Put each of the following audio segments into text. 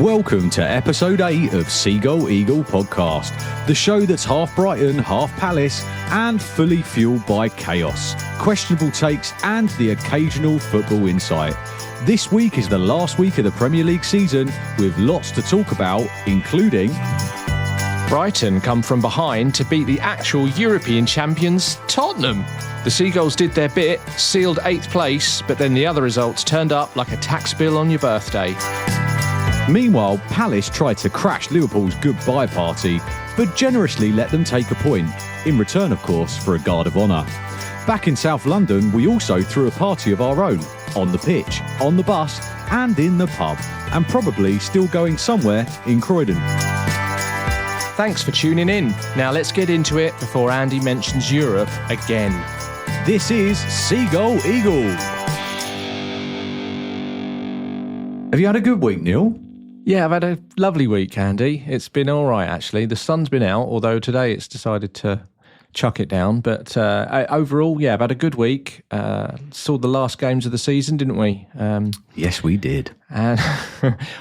Welcome to episode 8 of Seagull Eagle podcast, the show that's half Brighton, half Palace, and fully fueled by chaos, questionable takes, and the occasional football insight. This week is the last week of the Premier League season, with lots to talk about, including... Brighton come from behind to beat the actual European champions, Tottenham. The Seagulls did their bit, sealed 8th place, but then the other results turned up like a tax bill on your birthday. Meanwhile, Palace tried to crash Liverpool's goodbye party, but generously let them take a point, in return, of course, for a guard of honour. Back in South London, we also threw a party of our own, on the pitch, on the bus, and in the pub, and probably still going somewhere in Croydon. Thanks for tuning in. Now let's get into it before Andy mentions Europe again. This is Seagull Eagle. Have you had a good week, Neil? Yeah, I've had a lovely week, Andy. It's been all right, actually. The sun's been out, although today it's decided to chuck it down. But overall, yeah, I've had a good week. Saw the last games of the season, didn't we? Yes, we did. And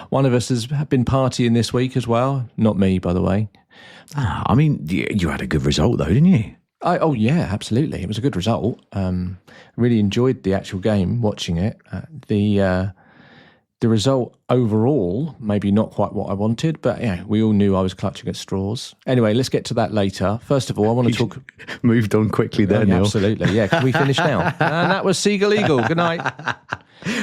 one of us has been partying this week as well. Not me, by the way. I mean, you had a good result, though, didn't you? Oh, yeah, absolutely. It was a good result. Really enjoyed the actual game, watching it. The result overall, maybe not quite what I wanted, but yeah, we all knew I was clutching at straws. Anyway, let's get to that later. First of all, I want to talk... Moved on quickly there, Neil. Absolutely, yeah. Can we finish now? And that was Seagull Eagle. Good night.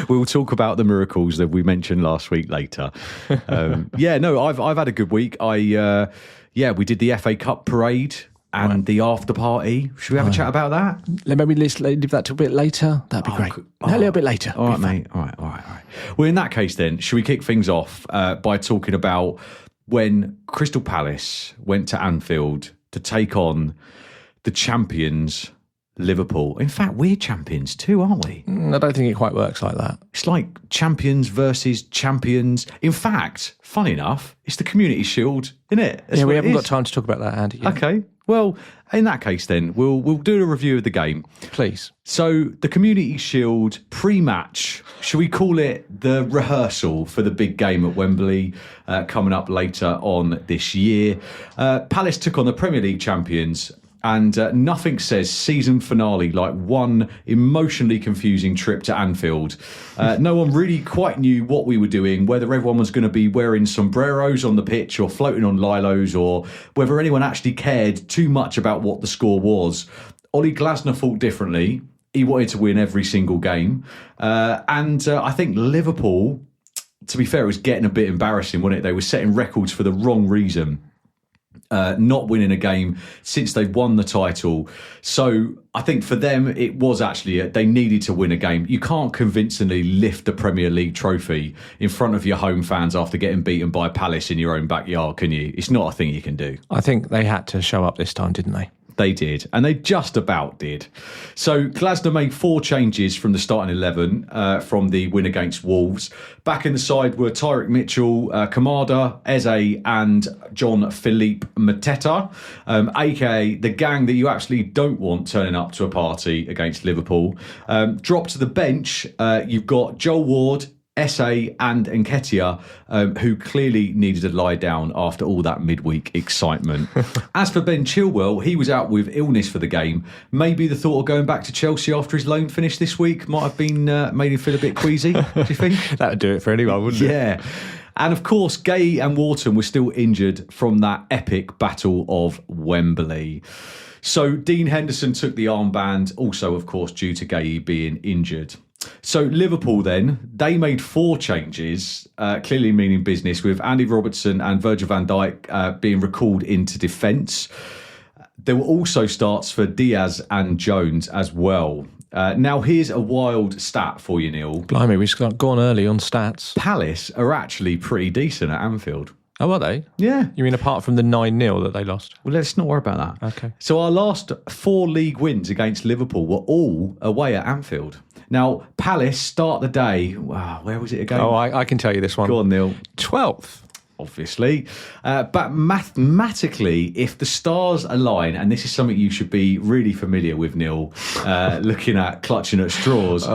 We'll talk about the miracles that we mentioned last week later. I've had a good week. We did the FA Cup parade and the after party. Should we have a chat about that? Maybe let's leave that to a bit later. That'd be great. A little bit later. All right, mate. All right. Well, in that case then, should we kick things off by talking about when Crystal Palace went to Anfield to take on the champions, Liverpool. In fact, we're champions too, aren't we? I don't think it quite works like that. It's like champions versus champions. In fact, funny enough, it's the Community Shield, isn't it? That's we haven't got time to talk about that, Andy. Yet. Okay. Well, in that case then, we'll do a review of the game. Please. So, the Community Shield pre-match, should we call it the rehearsal for the big game at Wembley coming up later on this year? Palace took on the Premier League champions. And nothing says season finale like one emotionally confusing trip to Anfield. No one really quite knew what we were doing, whether everyone was going to be wearing sombreros on the pitch or floating on lilos, or whether anyone actually cared too much about what the score was. Ollie Glasner thought differently. He wanted to win every single game. I think Liverpool, to be fair, it was getting a bit embarrassing, wasn't it? They were setting records for the wrong reason. Not winning a game since they've won the title. So I think for them, it was actually, they needed to win a game. You can't convincingly lift the Premier League trophy in front of your home fans after getting beaten by Palace in your own backyard, can you? It's not a thing you can do. I think they had to show up this time, didn't they? They did, and they just about did. So Glasner made 4 changes from the starting 11 from the win against Wolves. Back in the side were Tyrick Mitchell, Kamada, Eze and John-Philippe Mateta, a.k.a. the gang that you actually don't want turning up to a party against Liverpool. Drop to the bench, you've got Joel Ward, Esse and Nketiah, who clearly needed to lie down after all that midweek excitement. As for Ben Chilwell, he was out with illness for the game. Maybe the thought of going back to Chelsea after his loan finish this week might have been made him feel a bit queasy, do you think? That would do it for anyone, wouldn't it? Yeah. And of course, Gay and Wharton were still injured from that epic battle of Wembley. So Dean Henderson took the armband, also, of course, due to Gay being injured. So Liverpool then, they made 4 changes, clearly meaning business, with Andy Robertson and Virgil van Dijk being recalled into defence. There were also starts for Diaz and Jones as well. Now, here's a wild stat for you, Neil. Blimey, we've gone early on stats. Palace are actually pretty decent at Anfield. Oh, are they? Yeah. You mean apart from the 9-0 that they lost? Well, let's not worry about that. Okay. So our last 4 league wins against Liverpool were all away at Anfield. Now, Palace start the day... Wow, where was it again? Oh, I can tell you this one. Go on, Neil. 12th. obviously. But mathematically, if the stars align, and this is something you should be really familiar with, Neil, looking at clutching at straws,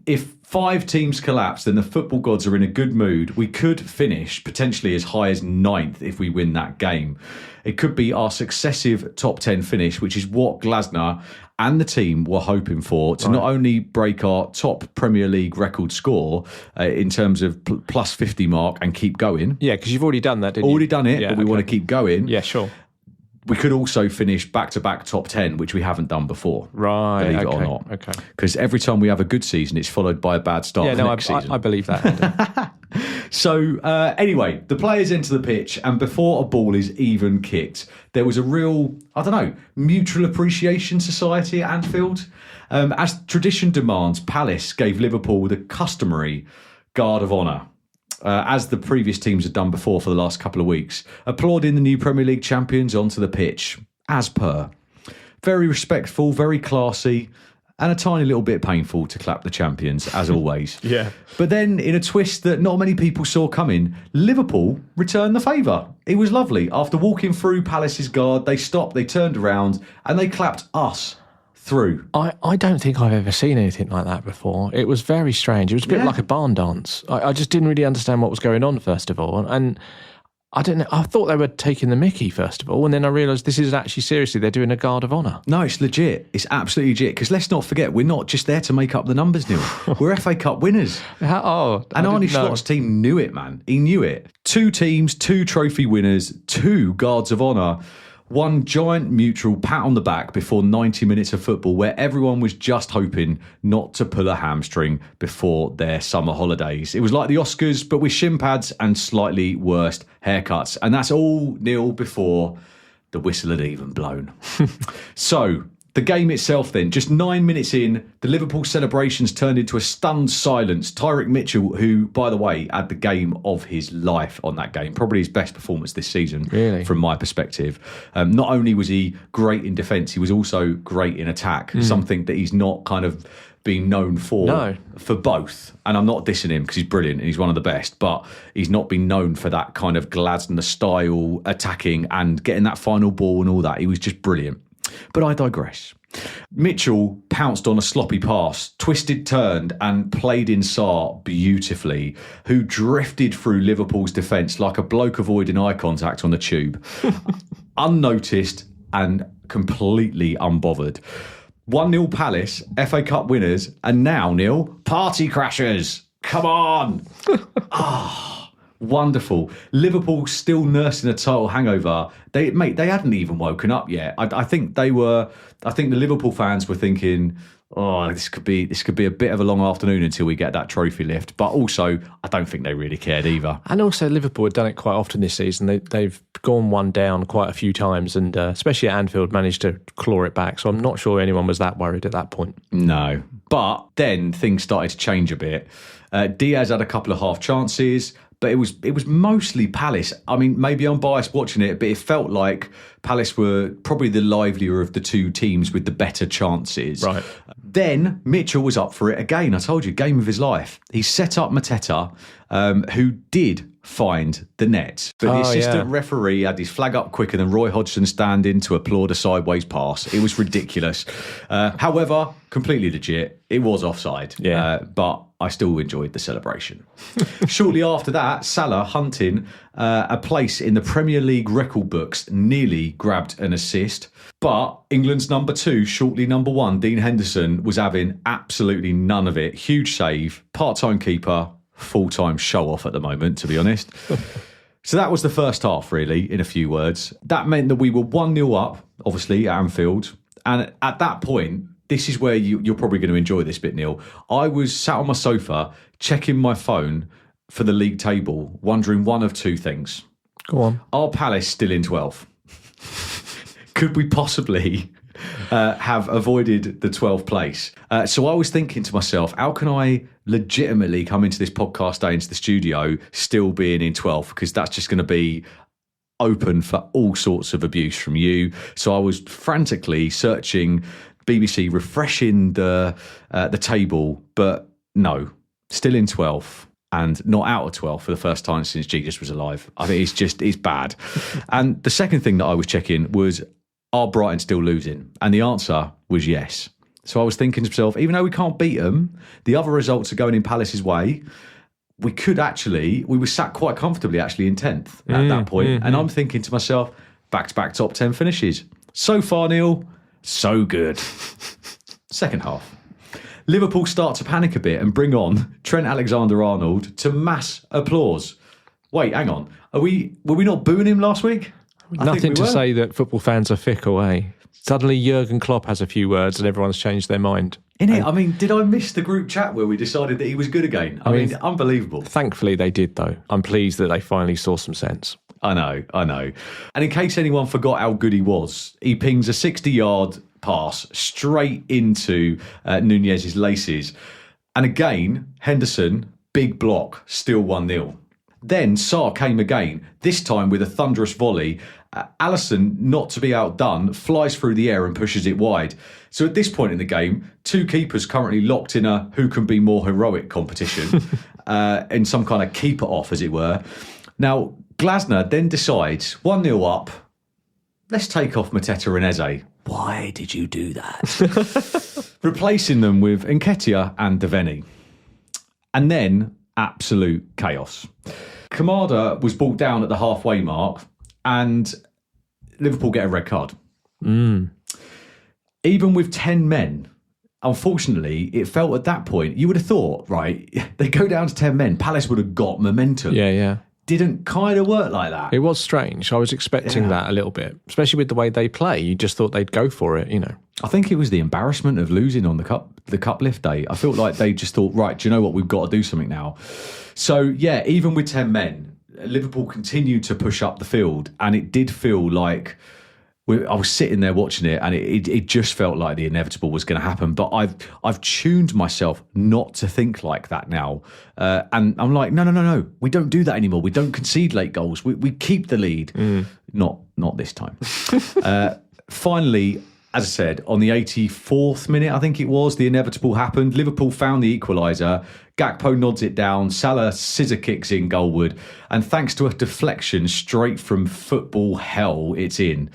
if 5 teams collapse, then the football gods are in a good mood. We could finish potentially as high as 9th if we win that game. It could be our successive top 10 finish, which is what Glasner and the team were hoping for, to not only break our top Premier League record score in terms of plus 50 mark and keep going. Yeah, because you've already done that, didn't you? Already done it, but we want to keep going. Yeah, sure. We could also finish back-to-back top 10, which we haven't done before. Right, believe it or not. Okay. Because every time we have a good season, it's followed by a bad start next season. I believe that. So, anyway, the players enter the pitch, and before a ball is even kicked, there was a real, mutual appreciation society at Anfield. As tradition demands, Palace gave Liverpool the customary guard of honour, as the previous teams had done before for the last couple of weeks, applauding the new Premier League champions onto the pitch, as per. Very respectful, very classy, and a tiny little bit painful to clap the champions, as always. Yeah. But then, in a twist that not many people saw coming, Liverpool returned the favour. It was lovely. After walking through Palace's guard, they stopped, they turned around, and they clapped us through. I don't think I've ever seen anything like that before. It was very strange. It was a bit like a barn dance. I just didn't really understand what was going on, first of all. And I don't know. I thought they were taking the mickey, first of all, and then I realised this is actually seriously, they're doing a guard of honour. No, it's legit. It's absolutely legit. Because let's not forget, we're not just there to make up the numbers, Neil. We're FA Cup winners. And Arnie Slot's team knew it, man. He knew it. 2 teams, 2 trophy winners, 2 guards of honour. One giant mutual pat on the back before 90 minutes of football where everyone was just hoping not to pull a hamstring before their summer holidays. It was like the Oscars, but with shin pads and slightly worse haircuts. And that's all, Neil, before the whistle had even blown. So, the game itself then, just 9 minutes in, the Liverpool celebrations turned into a stunned silence. Tyrick Mitchell, who, by the way, had the game of his life on that game, probably his best performance this season, really, from my perspective. Not only was he great in defence, he was also great in attack, something that he's not kind of been known for both. And I'm not dissing him because he's brilliant and he's one of the best, but he's not been known for that kind of Glasner style attacking and getting that final ball and all that. He was just brilliant. But I digress. Mitchell pounced on a sloppy pass, twisted, turned and played in Sarr beautifully, who drifted through Liverpool's defence like a bloke avoiding eye contact on the tube. Unnoticed and completely unbothered. 1-0 Palace, FA Cup winners, and now, Neil, party crashers. Come on. Wonderful. Liverpool still nursing a title hangover. They hadn't even woken up yet. I think the Liverpool fans were thinking, this could be a bit of a long afternoon until we get that trophy lift. But also, I don't think they really cared either. And also, Liverpool have done it quite often this season. They've gone one down quite a few times, and especially at Anfield, managed to claw it back. So I'm not sure anyone was that worried at that point. No. But then things started to change a bit. Diaz had a couple of half chances, but it was mostly Palace. I mean, maybe I'm biased watching it, but it felt like Palace were probably the livelier of the 2 teams with the better chances. Right. Then Mitchell was up for it again. I told you, game of his life. He set up Mateta, who did find the net. But the assistant referee had his flag up quicker than Roy Hodgson standing to applaud a sideways pass. It was ridiculous. However, completely legit. It was offside. But I still enjoyed the celebration. Shortly after that, Salah, hunting a place in the Premier League record books, nearly grabbed an assist. But England's number 2, shortly number 1, Dean Henderson, was having absolutely none of it. Huge save, part-time keeper, full-time show-off at the moment, to be honest. So that was the first half, really, in a few words. That meant that we were 1-0 up, obviously, at Anfield. And at that point, this is where you're probably going to enjoy this bit, Neil. I was sat on my sofa, checking my phone for the league table, wondering one of 2 things. Go on. Are Palace still in 12th? Could we possibly have avoided the 12th place? So I was thinking to myself, how can I legitimately come into this podcast day, into the studio, still being in 12th? Because that's just going to be open for all sorts of abuse from you. So I was frantically searching BBC, refreshing the table, but no, still in 12th. and not out of 12 for the first time since Jesus was alive. I think it's bad. And the second thing that I was checking was, are Brighton still losing? And the answer was yes. So I was thinking to myself, even though we can't beat them, the other results are going in Palace's way. We were sat quite comfortably actually in 10th at that point. And I'm thinking to myself, back-to-back top 10 finishes. So far, Neil, so good. Second half. Liverpool start to panic a bit and bring on Trent Alexander-Arnold to mass applause. Wait, hang on. Were we not booing him last week? Nothing to say that football fans are fickle, eh? Suddenly Jurgen Klopp has a few words and everyone's changed their mind. Innit? I mean, did I miss the group chat where we decided that he was good again? I mean, unbelievable. Thankfully they did, though. I'm pleased that they finally saw some sense. I know. And in case anyone forgot how good he was, he pings a 60-yard pass straight into Nunez's laces. And again, Henderson, big block, still 1-0. Then Sarr came again, this time with a thunderous volley. Alisson, not to be outdone, flies through the air and pushes it wide. So at this point in the game, two keepers currently locked in a who can be more heroic competition, in some kind of keeper off, as it were. Now, Glasner then decides, 1-0 up, let's take off Mateta and Eze. Why did you do that? Replacing them with Nketiah and Devaney. And then absolute chaos. Kamada was brought down at the halfway mark and Liverpool get a red card. Even with 10 men, unfortunately, it felt at that point, you would have thought, right, they go down to 10 men, Palace would have got momentum. Yeah. Didn't kind of work like that. It was strange. I was expecting that a little bit, especially with the way they play. You just thought they'd go for it, you know. I think it was the embarrassment of losing on the cup lift day. I felt like they just thought, right, do you know what? We've got to do something now. So, yeah, even with 10 men, Liverpool continued to push up the field, and it did feel like I was sitting there watching it, and it just felt like the inevitable was going to happen. But I've tuned myself not to think like that now, and I'm like, no, we don't do that anymore. We don't concede late goals. We keep the lead. Not this time. Finally, as I said, on the 84th minute, I think it was, the inevitable happened. Liverpool found the equaliser. Gakpo nods it down. Salah scissor kicks in goalward. And thanks to a deflection straight from football hell, it's in.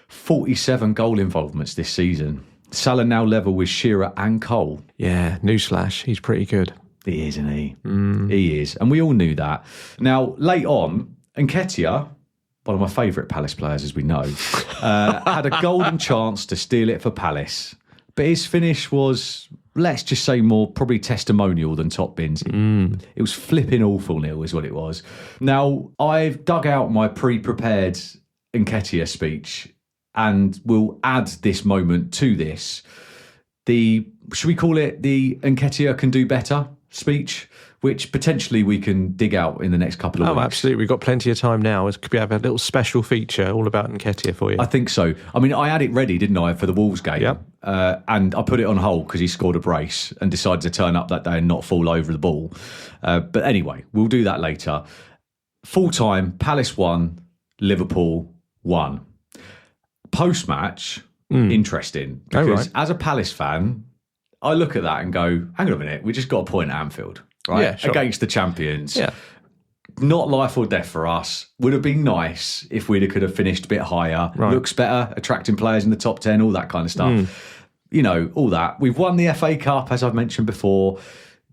47 goal involvements this season. Salah now level with Shearer and Cole. Yeah, newsflash, he's pretty good. He is, isn't he? He is. And we all knew that. Now, late on, Nketiah, one of my favourite Palace players, as we know, had a golden chance to steal it for Palace. But his finish was, let's just say, more probably testimonial than top bins. It was flipping awful, Neil, is what it was. Now, I've dug out my pre-prepared Nketiah speech and we'll add this moment to this. Should we call it the Nketiah can do better speech, which potentially we can dig out in the next couple of weeks? Oh, absolutely. We've got plenty of time now. It could be have a little special feature all about Nketiah for you. I think so. I mean, I had it ready, didn't I, for the Wolves game? Yep. And I put it on hold because he scored a brace and decided to turn up that day and not fall over the ball. But anyway, we'll do that later. Full time, Palace 1, Liverpool 1. Post-match, interesting. Because as a Palace fan, I look at that and go, hang on a minute, we just got a point at Anfield, right? Yeah, sure. Against the champions. Yeah. Not life or death for us. Would have been nice if we could have finished a bit higher. Right. Looks better, attracting players in the top 10, all that kind of stuff. You know, all that. We've won the FA Cup, as I've mentioned before.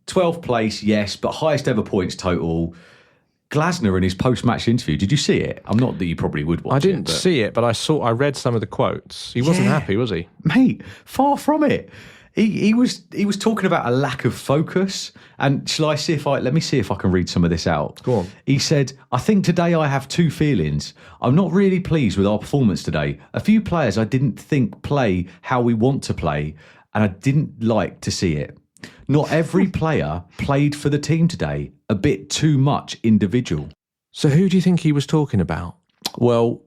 12th place, yes, but highest ever points total. Glasner in his post-match interview, did you see it? I'm not that you probably would watch it. I didn't see it, but I read some of the quotes. He wasn't happy, was he? Mate, far from it. He was talking about a lack of focus. And let me see if I can read some of this out. Go on. He said, I think today I have two feelings. I'm not really pleased with our performance today. A few players I didn't think play how we want to play, and I didn't like to see it. Not every player played for the team today. A bit too much individual. So who do you think he was talking about? Well,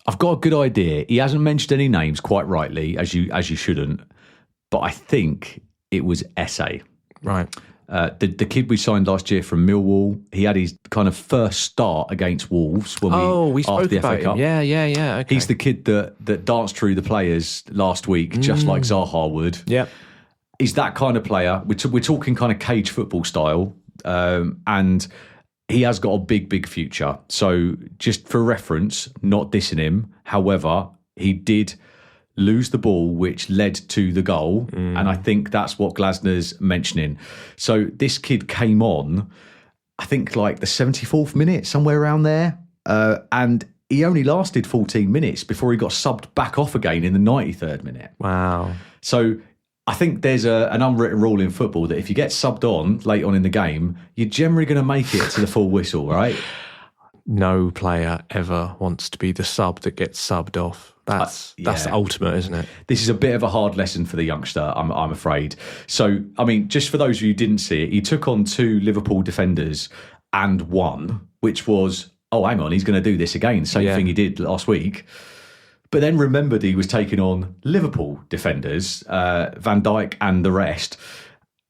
I've got a good idea. He hasn't mentioned any names, quite rightly, as you shouldn't. But I think it was Eze. Right. The kid we signed last year from Millwall, he had his kind of first start against Wolves when we spoke after the about FA Cup. him. Yeah. Okay. He's the kid that danced through the players last week, just like Zaha would. Yeah. He's that kind of player. We're talking kind of cage football style. And he has got a big future. So just for reference, not dissing him. However, he did lose the ball, which led to the goal. And I think that's what Glasner's mentioning. So this kid came on, I think like the 74th minute, somewhere around there. And he only lasted 14 minutes before he got subbed back off again in the 93rd minute. Wow. So I think there's an unwritten rule in football that if you get subbed on late on in the game, you're generally going to make it to the full whistle, right? No player ever wants to be the sub that gets subbed off. That's the ultimate, isn't it? This is a bit of a hard lesson for the youngster, I'm afraid. So, I mean, just for those of you who didn't see it, he took on 2 Liverpool defenders and won, which was, oh, hang on, he's going to do this again. Same thing he did last week. But then remembered he was taking on Liverpool defenders, Van Dijk and the rest,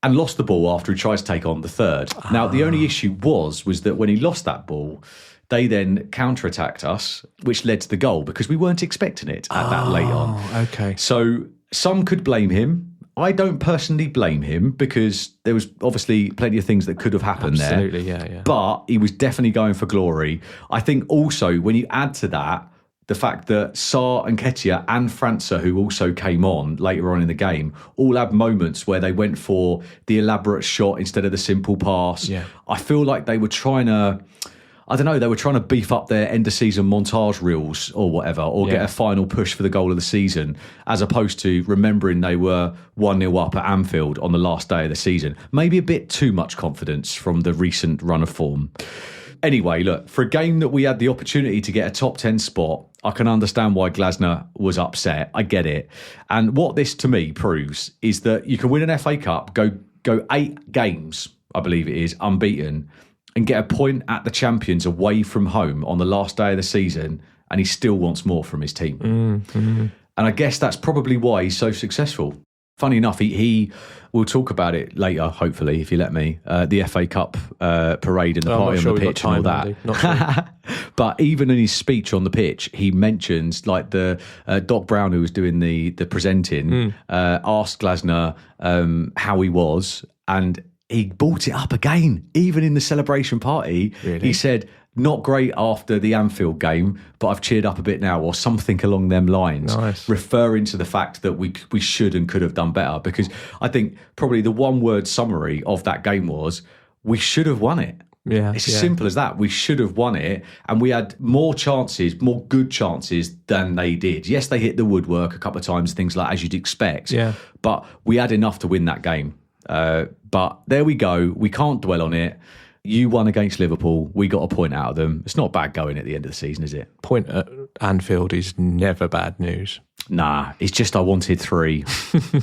and lost the ball after he tried to take on the third. Now, the only issue was that when he lost that ball, they then counter-attacked us, which led to the goal because we weren't expecting it at that late on. Okay. So some could blame him. I don't personally blame him because there was obviously plenty of things that could have happened there. Absolutely, yeah. But he was definitely going for glory. I think also when you add to that, the fact that Sarr and Nketiah and França, who also came on later on in the game, all had moments where they went for the elaborate shot instead of the simple pass. Yeah. I feel like they were trying to... I don't know, they were trying to beef up their end-of-season montage reels or whatever, or get a final push for the goal of the season, as opposed to remembering they were 1-0 up at Anfield on the last day of the season. Maybe a bit too much confidence from the recent run of form. Anyway, look, for a game that we had the opportunity to get a top 10 spot, I can understand why Glasner was upset. I get it. And what this, to me, proves is that you can win an FA Cup, go 8 games, I believe it is, unbeaten, and get a point at the champions away from home on the last day of the season, and he still wants more from his team. Mm-hmm. And I guess that's probably why he's so successful. Funny enough, he we'll talk about it later, hopefully, if you let me, the FA Cup parade and the party on the pitch and all that. Not sure. But even in his speech on the pitch, he mentions, like the Doc Brown, who was doing the presenting, asked Glasner how he was, and he brought it up again, even in the celebration party. Really? He said, not great after the Anfield game, but I've cheered up a bit now, or something along them lines, nice. Referring to the fact that we should and could have done better. Because I think probably the one-word summary of that game was, we should have won it. Yeah, it's as simple as that. We should have won it, and we had more chances, more good chances than they did. Yes, they hit the woodwork a couple of times, things like as you'd expect, but we had enough to win that game. But there we go. We can't dwell on it. You won against Liverpool. We got a point out of them. It's not bad going at the end of the season, is it? Point at Anfield is never bad news. Nah, it's just I wanted 3.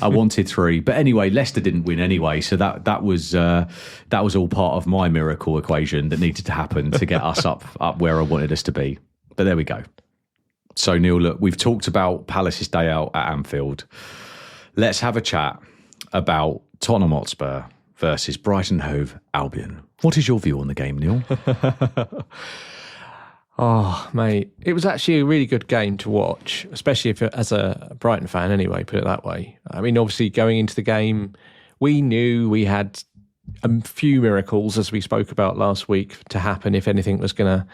I wanted 3. But anyway, Leicester didn't win anyway, so that was all part of my miracle equation that needed to happen to get us up where I wanted us to be. But there we go. So Neil, look, we've talked about Palace's day out at Anfield. Let's have a chat about Tottenham Hotspur versus Brighton Hove Albion. What is your view on the game, Neil? Oh, mate, it was actually a really good game to watch, especially if as a Brighton fan anyway, put it that way. I mean, obviously going into the game, we knew we had a few miracles, as we spoke about last week, to happen if anything was going to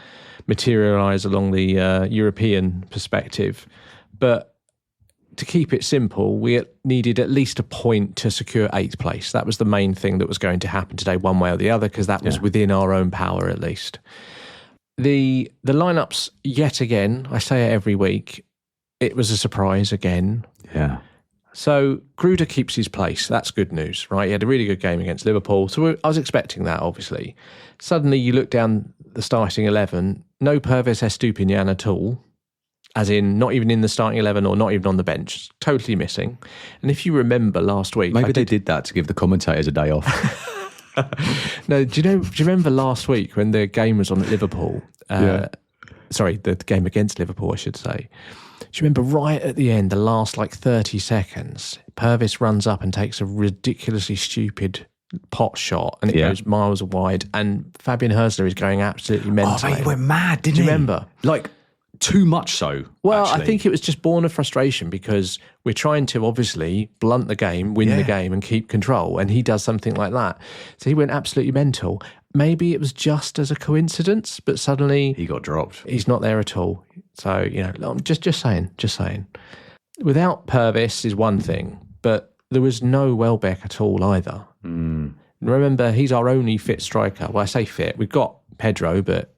materialise along the European perspective. But to keep it simple, we needed at least a point to secure 8th place. That was the main thing that was going to happen today, one way or the other, because that was within our own power at least. The lineups, yet again, I say it every week, it was a surprise again. Yeah. So Gruder keeps his place. That's good news, right? He had a really good game against Liverpool. So I was expecting that, obviously. Suddenly you look down the starting 11, no Pervis Estupiñán at all. As in, not even in the starting 11 or not even on the bench. Totally missing. And if you remember last week... Maybe they did that to give the commentators a day off. No, do you remember last week when the game was on at Liverpool? Sorry, the game against Liverpool, I should say. Do you remember right at the end, the last 30 seconds, Pervis runs up and takes a ridiculously stupid pot shot and it goes miles wide and Fabian Hürsler is going absolutely mental. Oh, mate, he went mad, didn't he? Do you remember? too much so. Well, actually. I think it was just born of frustration because we're trying to obviously blunt the game, win the game and keep control. And he does something like that. So he went absolutely mental. Maybe it was just as a coincidence, but suddenly he got dropped. He's not there at all. So, just saying. Without Purvis is one thing, but there was no Welbeck at all either. Remember, he's our only fit striker. Well, I say fit. We've got Pedro, but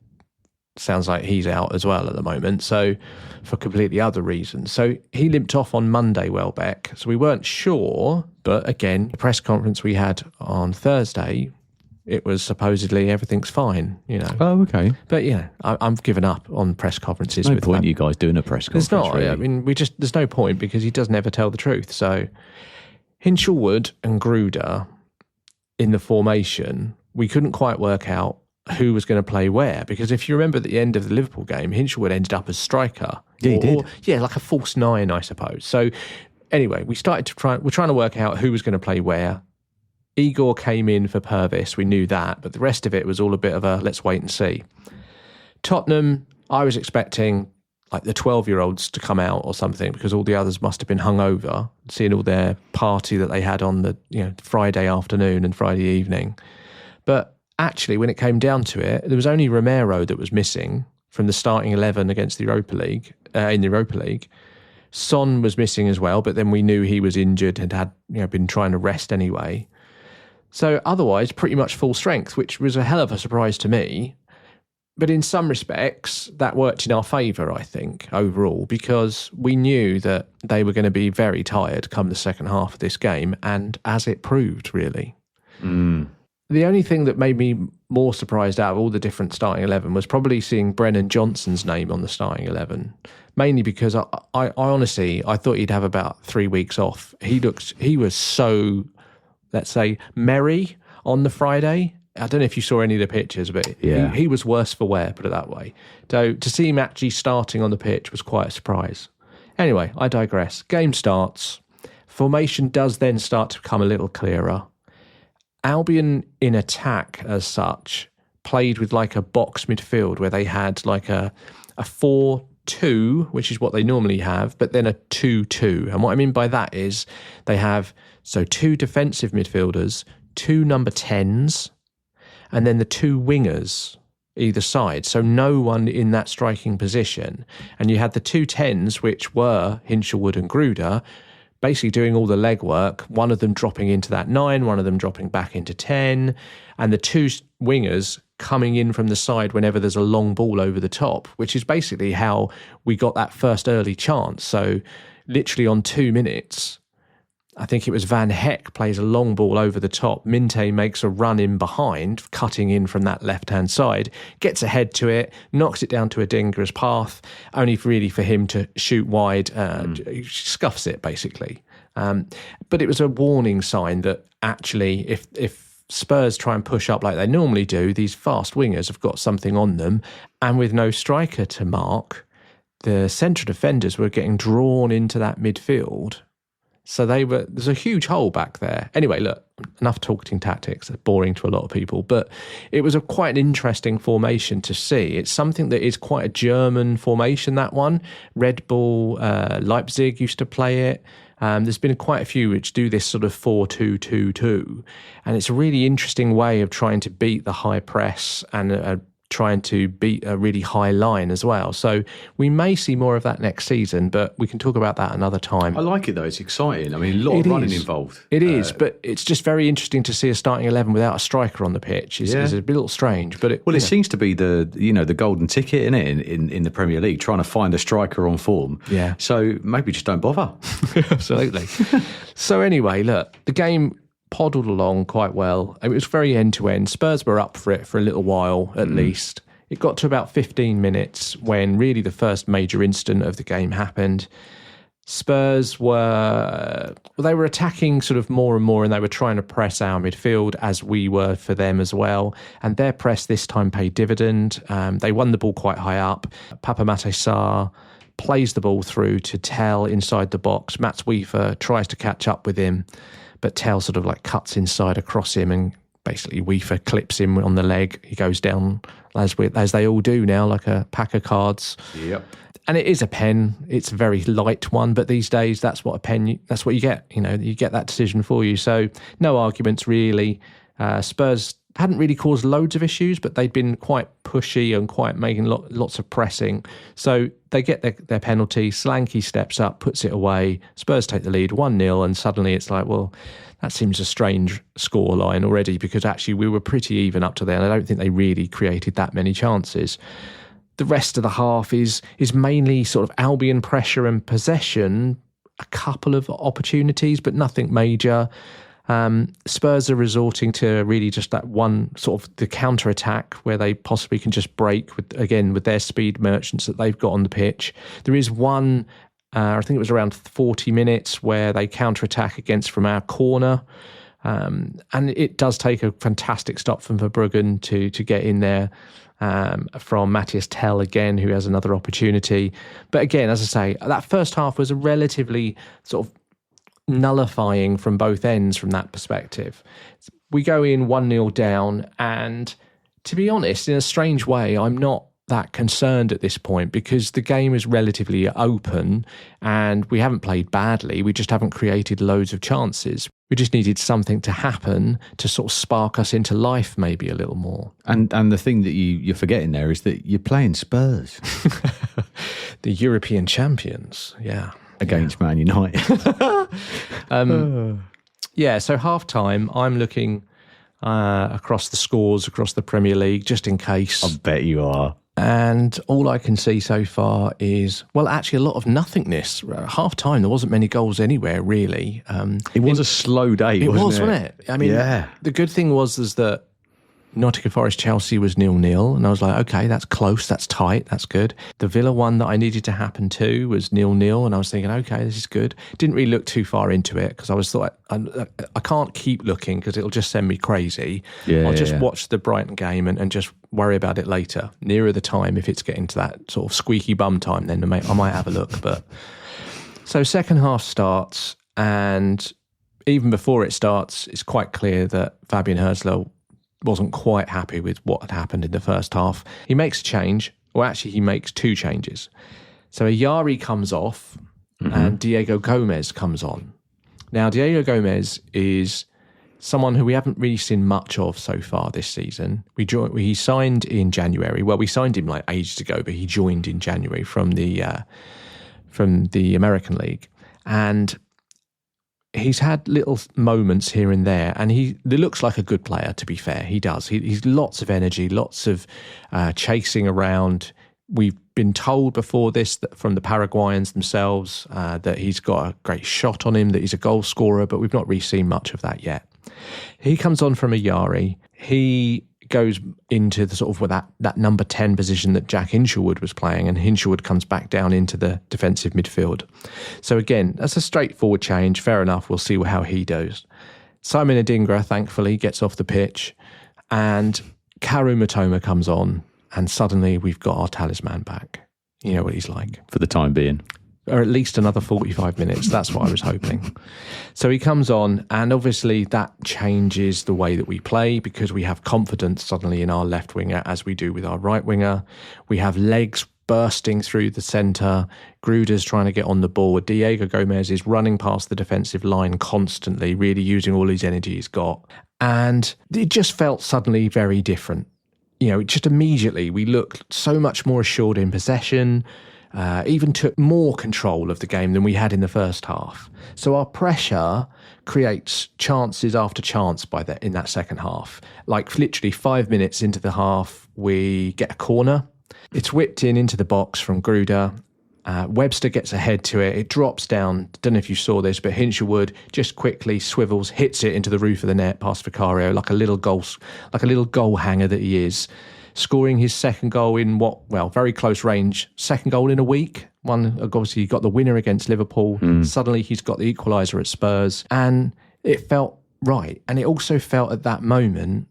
sounds like he's out as well at the moment, so for completely other reasons. So he limped off on Monday, Welbeck. So we weren't sure, but again, the press conference we had on Thursday, it was supposedly everything's fine, Oh, okay. But I'm given up on press conferences. No point you guys doing a press conference. There's not. Really. I mean, there's no point because he does never tell the truth. So Hinchelwood and Gruder in the formation, we couldn't quite work out who was going to play where, because if you remember at the end of the Liverpool game, Hinchelwood ended up as striker. Yeah, he did. Like a false nine, I suppose. So anyway, we're trying to work out who was going to play where. Igor came in for Purvis, we knew that, but the rest of it was all a bit of a let's wait and see. Tottenham, I was expecting like the 12-year-olds to come out or something because all the others must have been hungover, seeing all their party that they had on the Friday afternoon and Friday evening. But actually, when it came down to it, there was only Romero that was missing from the starting 11 against the Europa League. In the Europa League, Son was missing as well, but then we knew he was injured and had been trying to rest anyway. So otherwise, pretty much full strength, which was a hell of a surprise to me. But in some respects, that worked in our favour, I think, overall, because we knew that they were going to be very tired come the second half of this game, and as it proved, really. The only thing that made me more surprised out of all the different starting 11 was probably seeing Brennan Johnson's name on the starting 11, mainly because I honestly, I thought he'd have about 3 weeks off. He was so, let's say, merry on the Friday. I don't know if you saw any of the pictures, but he was worse for wear, put it that way. So to see him actually starting on the pitch was quite a surprise. Anyway, I digress. Game starts. Formation does then start to become a little clearer. Albion in attack as such played with like a box midfield where they had like a 4-2, which is what they normally have, but then a 2-2. And what I mean by that is they have two defensive midfielders, two number 10s, and then the two wingers either side. So no one in that striking position. And you had the two 10s, which were Hinchelwood and Gruder, basically doing all the legwork, one of them dropping into that 9, one of them dropping back into 10, and the two wingers coming in from the side whenever there's a long ball over the top, which is basically how we got that first early chance. So literally on 2 minutes, I think it was Van Heck plays a long ball over the top. Minte makes a run in behind, cutting in from that left-hand side, gets ahead to it, knocks it down to a dangerous path, only really for him to shoot wide, scuffs it basically. But it was a warning sign that actually if Spurs try and push up like they normally do, these fast wingers have got something on them, and with no striker to mark, the central defenders were getting drawn into that midfield. So there's a huge hole back there. Anyway, look, enough talking tactics. They're boring to a lot of people, but it was quite an interesting formation to see. It's something that is quite a German formation, that one. Red Bull, Leipzig used to play it. There's been quite a few which do this sort of 4-2-2-2. And it's a really interesting way of trying to beat the high press and trying to beat a really high line as well. So we may see more of that next season, but we can talk about that another time. I like it though, it's exciting. I mean, a lot of running involved. It is, but it's just very interesting to see a starting 11 without a striker on the pitch. It's a little strange, but it seems to be the golden ticket, isn't it, in the Premier League, trying to find a striker on form. Yeah. So maybe just don't bother. Absolutely. So anyway, look, the game poddled along quite well. It was very end-to-end. Spurs were up for it for a little while, at least. It got to about 15 minutes when really the first major incident of the game happened. Spurs were attacking sort of more and more, and they were trying to press our midfield as we were for them as well. And their press this time paid dividend. They won the ball quite high up. Papamate Sarr plays the ball through to Tell inside the box. Mats Wiefer tries to catch up with him, but Tell sort of like cuts inside across him, and basically Wiefer clips him on the leg. He goes down as they all do now, like a pack of cards. Yep. And it is a pen. It's a very light one, but these days that's what you get. You get that decision for you. So no arguments really. Spurs hadn't really caused loads of issues, but they'd been quite pushy and quite making lots of pressing. So they get their penalty. Solanke steps up, puts it away. Spurs take the lead 1-0, and suddenly it's like, well, that seems a strange scoreline already, because actually we were pretty even up to there, and I don't think they really created that many chances. The rest of the half is mainly sort of Albion pressure and possession, a couple of opportunities, but nothing major. Spurs are resorting to really just that one sort of the counter-attack where they possibly can just break with their speed merchants that they've got on the pitch. There is one, I think it was around 40 minutes, where they counter-attack from our corner. And it does take a fantastic stop from Verbruggen to get in there, from Matthias Tell again, who has another opportunity. But again, as I say, that first half was a relatively sort of nullifying from both ends from that perspective. We go in 1-0 down, and to be honest, in a strange way, I'm not that concerned at this point, because the game is relatively open and we haven't played badly. We just haven't created loads of chances. We just needed something to happen to sort of spark us into life maybe a little more. And the thing that you're forgetting there is that you're playing Spurs. The European champions, yeah. Against Man United. So half-time, I'm looking across the scores, across the Premier League, just in case. I bet you are. And all I can see so far is, well, actually a lot of nothingness. Half-time, there wasn't many goals anywhere, really. It was a slow day, wasn't it? I mean, the good thing was that Nottingham Forest Chelsea was 0-0, and I was like, okay, that's close, that's tight, that's good. The Villa one that I needed to happen to was 0-0, and I was thinking, okay, this is good. Didn't really look too far into it, because I can't keep looking because it'll just send me crazy. I'll just watch the Brighton game and just worry about it later. Nearer the time, if it's getting to that sort of squeaky bum time, then I might have a look. But so second half starts, and even before it starts, it's quite clear that Fabian Herzler wasn't quite happy with what had happened in the first half. He makes a change, or actually he makes two changes. So Ayari comes off and Diego Gomez comes on. Now, Diego Gomez is someone who we haven't really seen much of so far this season. He signed in January. Well, we signed him like ages ago, but he joined in January from the American League. And he's had little moments here and there, and he looks like a good player, to be fair. He does. He's lots of energy, lots of chasing around. We've been told before this that from the Paraguayans themselves that he's got a great shot on him, that he's a goal scorer, but we've not really seen much of that yet. He comes on from Ayari. He goes into the sort of that number 10 position that Jack Hinshelwood was playing, and Hinshelwood comes back down into the defensive midfield. So again, that's a straightforward change. Fair enough. We'll see how he does. Simon Adingra, thankfully, gets off the pitch, and Karu Matoma comes on, and suddenly we've got our talisman back. You know what he's like. For the time being. Or at least another 45 minutes. That's what I was hoping. So he comes on, and obviously that changes the way that we play, because we have confidence suddenly in our left winger as we do with our right winger. We have legs bursting through the centre. Gruder's trying to get on the ball. Diego Gomez is running past the defensive line constantly, really using all his energy he's got. And it just felt suddenly very different. Just immediately we looked so much more assured in possession. Even took more control of the game than we had in the first half. So our pressure creates chances after chance in that second half. Like literally 5 minutes into the half, we get a corner. It's whipped into the box from Gruder. Webster gets ahead to it. It drops down. Don't know if you saw this, but Hinshelwood just quickly swivels, hits it into the roof of the net past Vicario, like a little goal hanger that he is. Scoring his second goal in very close range. Second goal in a week. One, obviously, he got the winner against Liverpool. Suddenly, he's got the equaliser at Spurs. And it felt right. And it also felt at that moment,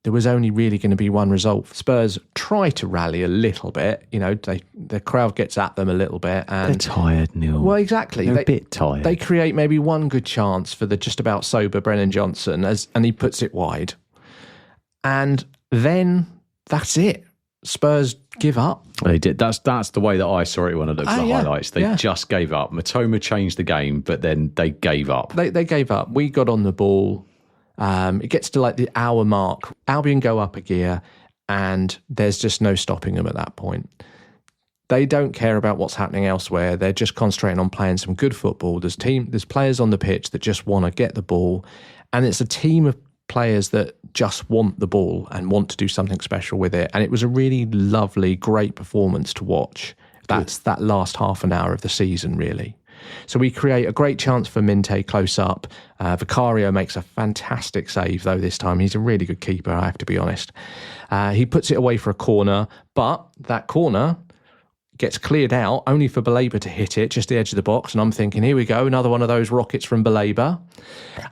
there was only really going to be one result. Spurs try to rally a little bit. The crowd gets at them a little bit. And they're tired, Neil. Well, exactly. They're a bit tired. They create maybe one good chance for the just about sober Brennan Johnson, and he puts it wide. And then that's it. Spurs give up. They did. That's the way that I saw it when I looked at the yeah, highlights. They just gave up. Matoma changed the game, but then they gave up. They gave up. We got on the ball. It gets to like the hour mark. Albion go up a gear, and there's just no stopping them at that point. They don't care about what's happening elsewhere. They're just concentrating on playing some good football. There's players on the pitch that just want to get the ball, and it's a team of players that just want the ball and want to do something special with it. And it was a really lovely, great performance to watch. That's that last half an hour of the season, really. So we create a great chance for Minte close up. Vicario makes a fantastic save, though, this time. He's a really good keeper, I have to be honest. He puts it away for a corner, but that corner gets cleared out only for Baleba to hit it, just the edge of the box. And I'm thinking, here we go, another one of those rockets from Baleba.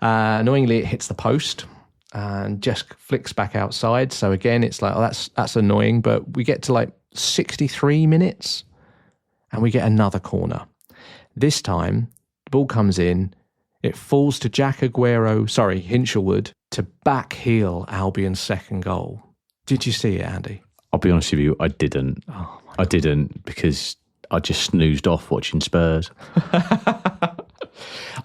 Annoyingly, it hits the post and just flicks back outside. So again, it's like, oh, that's annoying. But we get to like 63 minutes and we get another corner. This time, the ball comes in, it falls to Hinchelwood, to back heel Albion's second goal. Did you see it, Andy? I'll be honest with you, I didn't. I didn't, because I just snoozed off watching Spurs.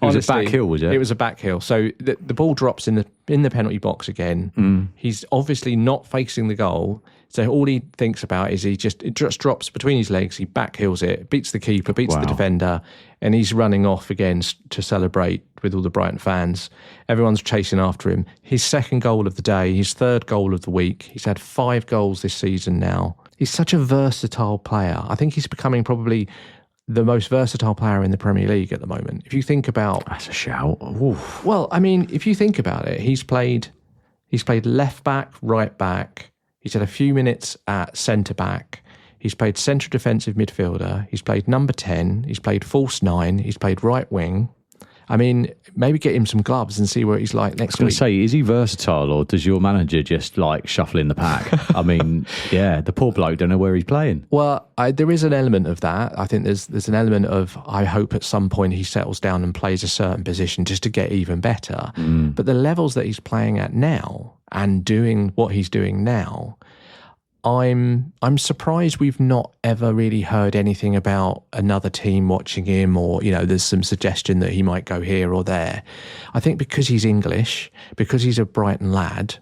It was a back heel, was it? It was a back heel. So the ball drops in the penalty box again. He's obviously not facing the goal. So all he thinks about is it just drops between his legs. He back heels it, beats the keeper, beats the defender, and he's running off again to celebrate with all the Brighton fans. Everyone's chasing after him. His second goal of the day, his third goal of the week. He's had 5 goals this season now. He's such a versatile player. I think he's becoming probably the most versatile player in the Premier League at the moment. If you think about... That's a shout. Oof. Well, I mean, if you think about it, he's played left back, right back. He's had a few minutes at centre back. He's played central defensive midfielder. He's played number 10. He's played false 9. He's played right wing. I mean, maybe get him some gloves and see what he's like next week. I was going to say, is he versatile, or does your manager just like shuffle in the pack? I mean, yeah, the poor bloke don't know where he's playing. Well, there is an element of that. I think there's an element of, I hope at some point he settles down and plays a certain position just to get even better. But the levels that he's playing at now and doing what he's doing now, I'm surprised we've not ever really heard anything about another team watching him, or, you know, there's some suggestion that he might go here or there. I think because he's English, because he's a Brighton lad,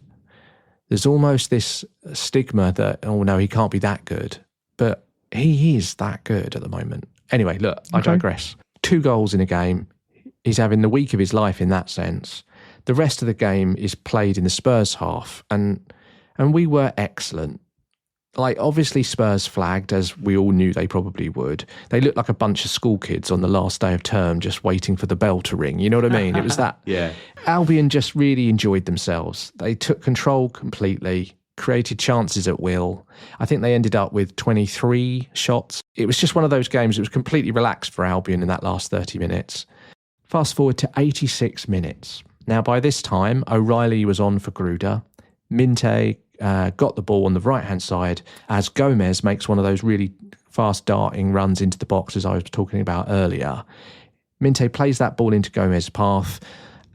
there's almost this stigma that, oh no, he can't be that good. But he is that good at the moment. Anyway, look, I digress. 2 goals in a game. He's having the week of his life in that sense. The rest of the game is played in the Spurs half, and we were excellent. Like, obviously Spurs flagged, as we all knew they probably would. They looked like a bunch of school kids on the last day of term just waiting for the bell to ring. You know what I mean? It was that. Yeah. Albion just really enjoyed themselves. They took control completely, created chances at will. I think they ended up with 23 shots. It was just one of those games that was completely relaxed for Albion in that last 30 minutes. Fast forward to 86 minutes. Now, by this time, O'Reilly was on for Gruder. Minte got the ball on the right-hand side as Gomez makes one of those really fast darting runs into the box, as I was talking about earlier. Minte plays that ball into Gomez's path,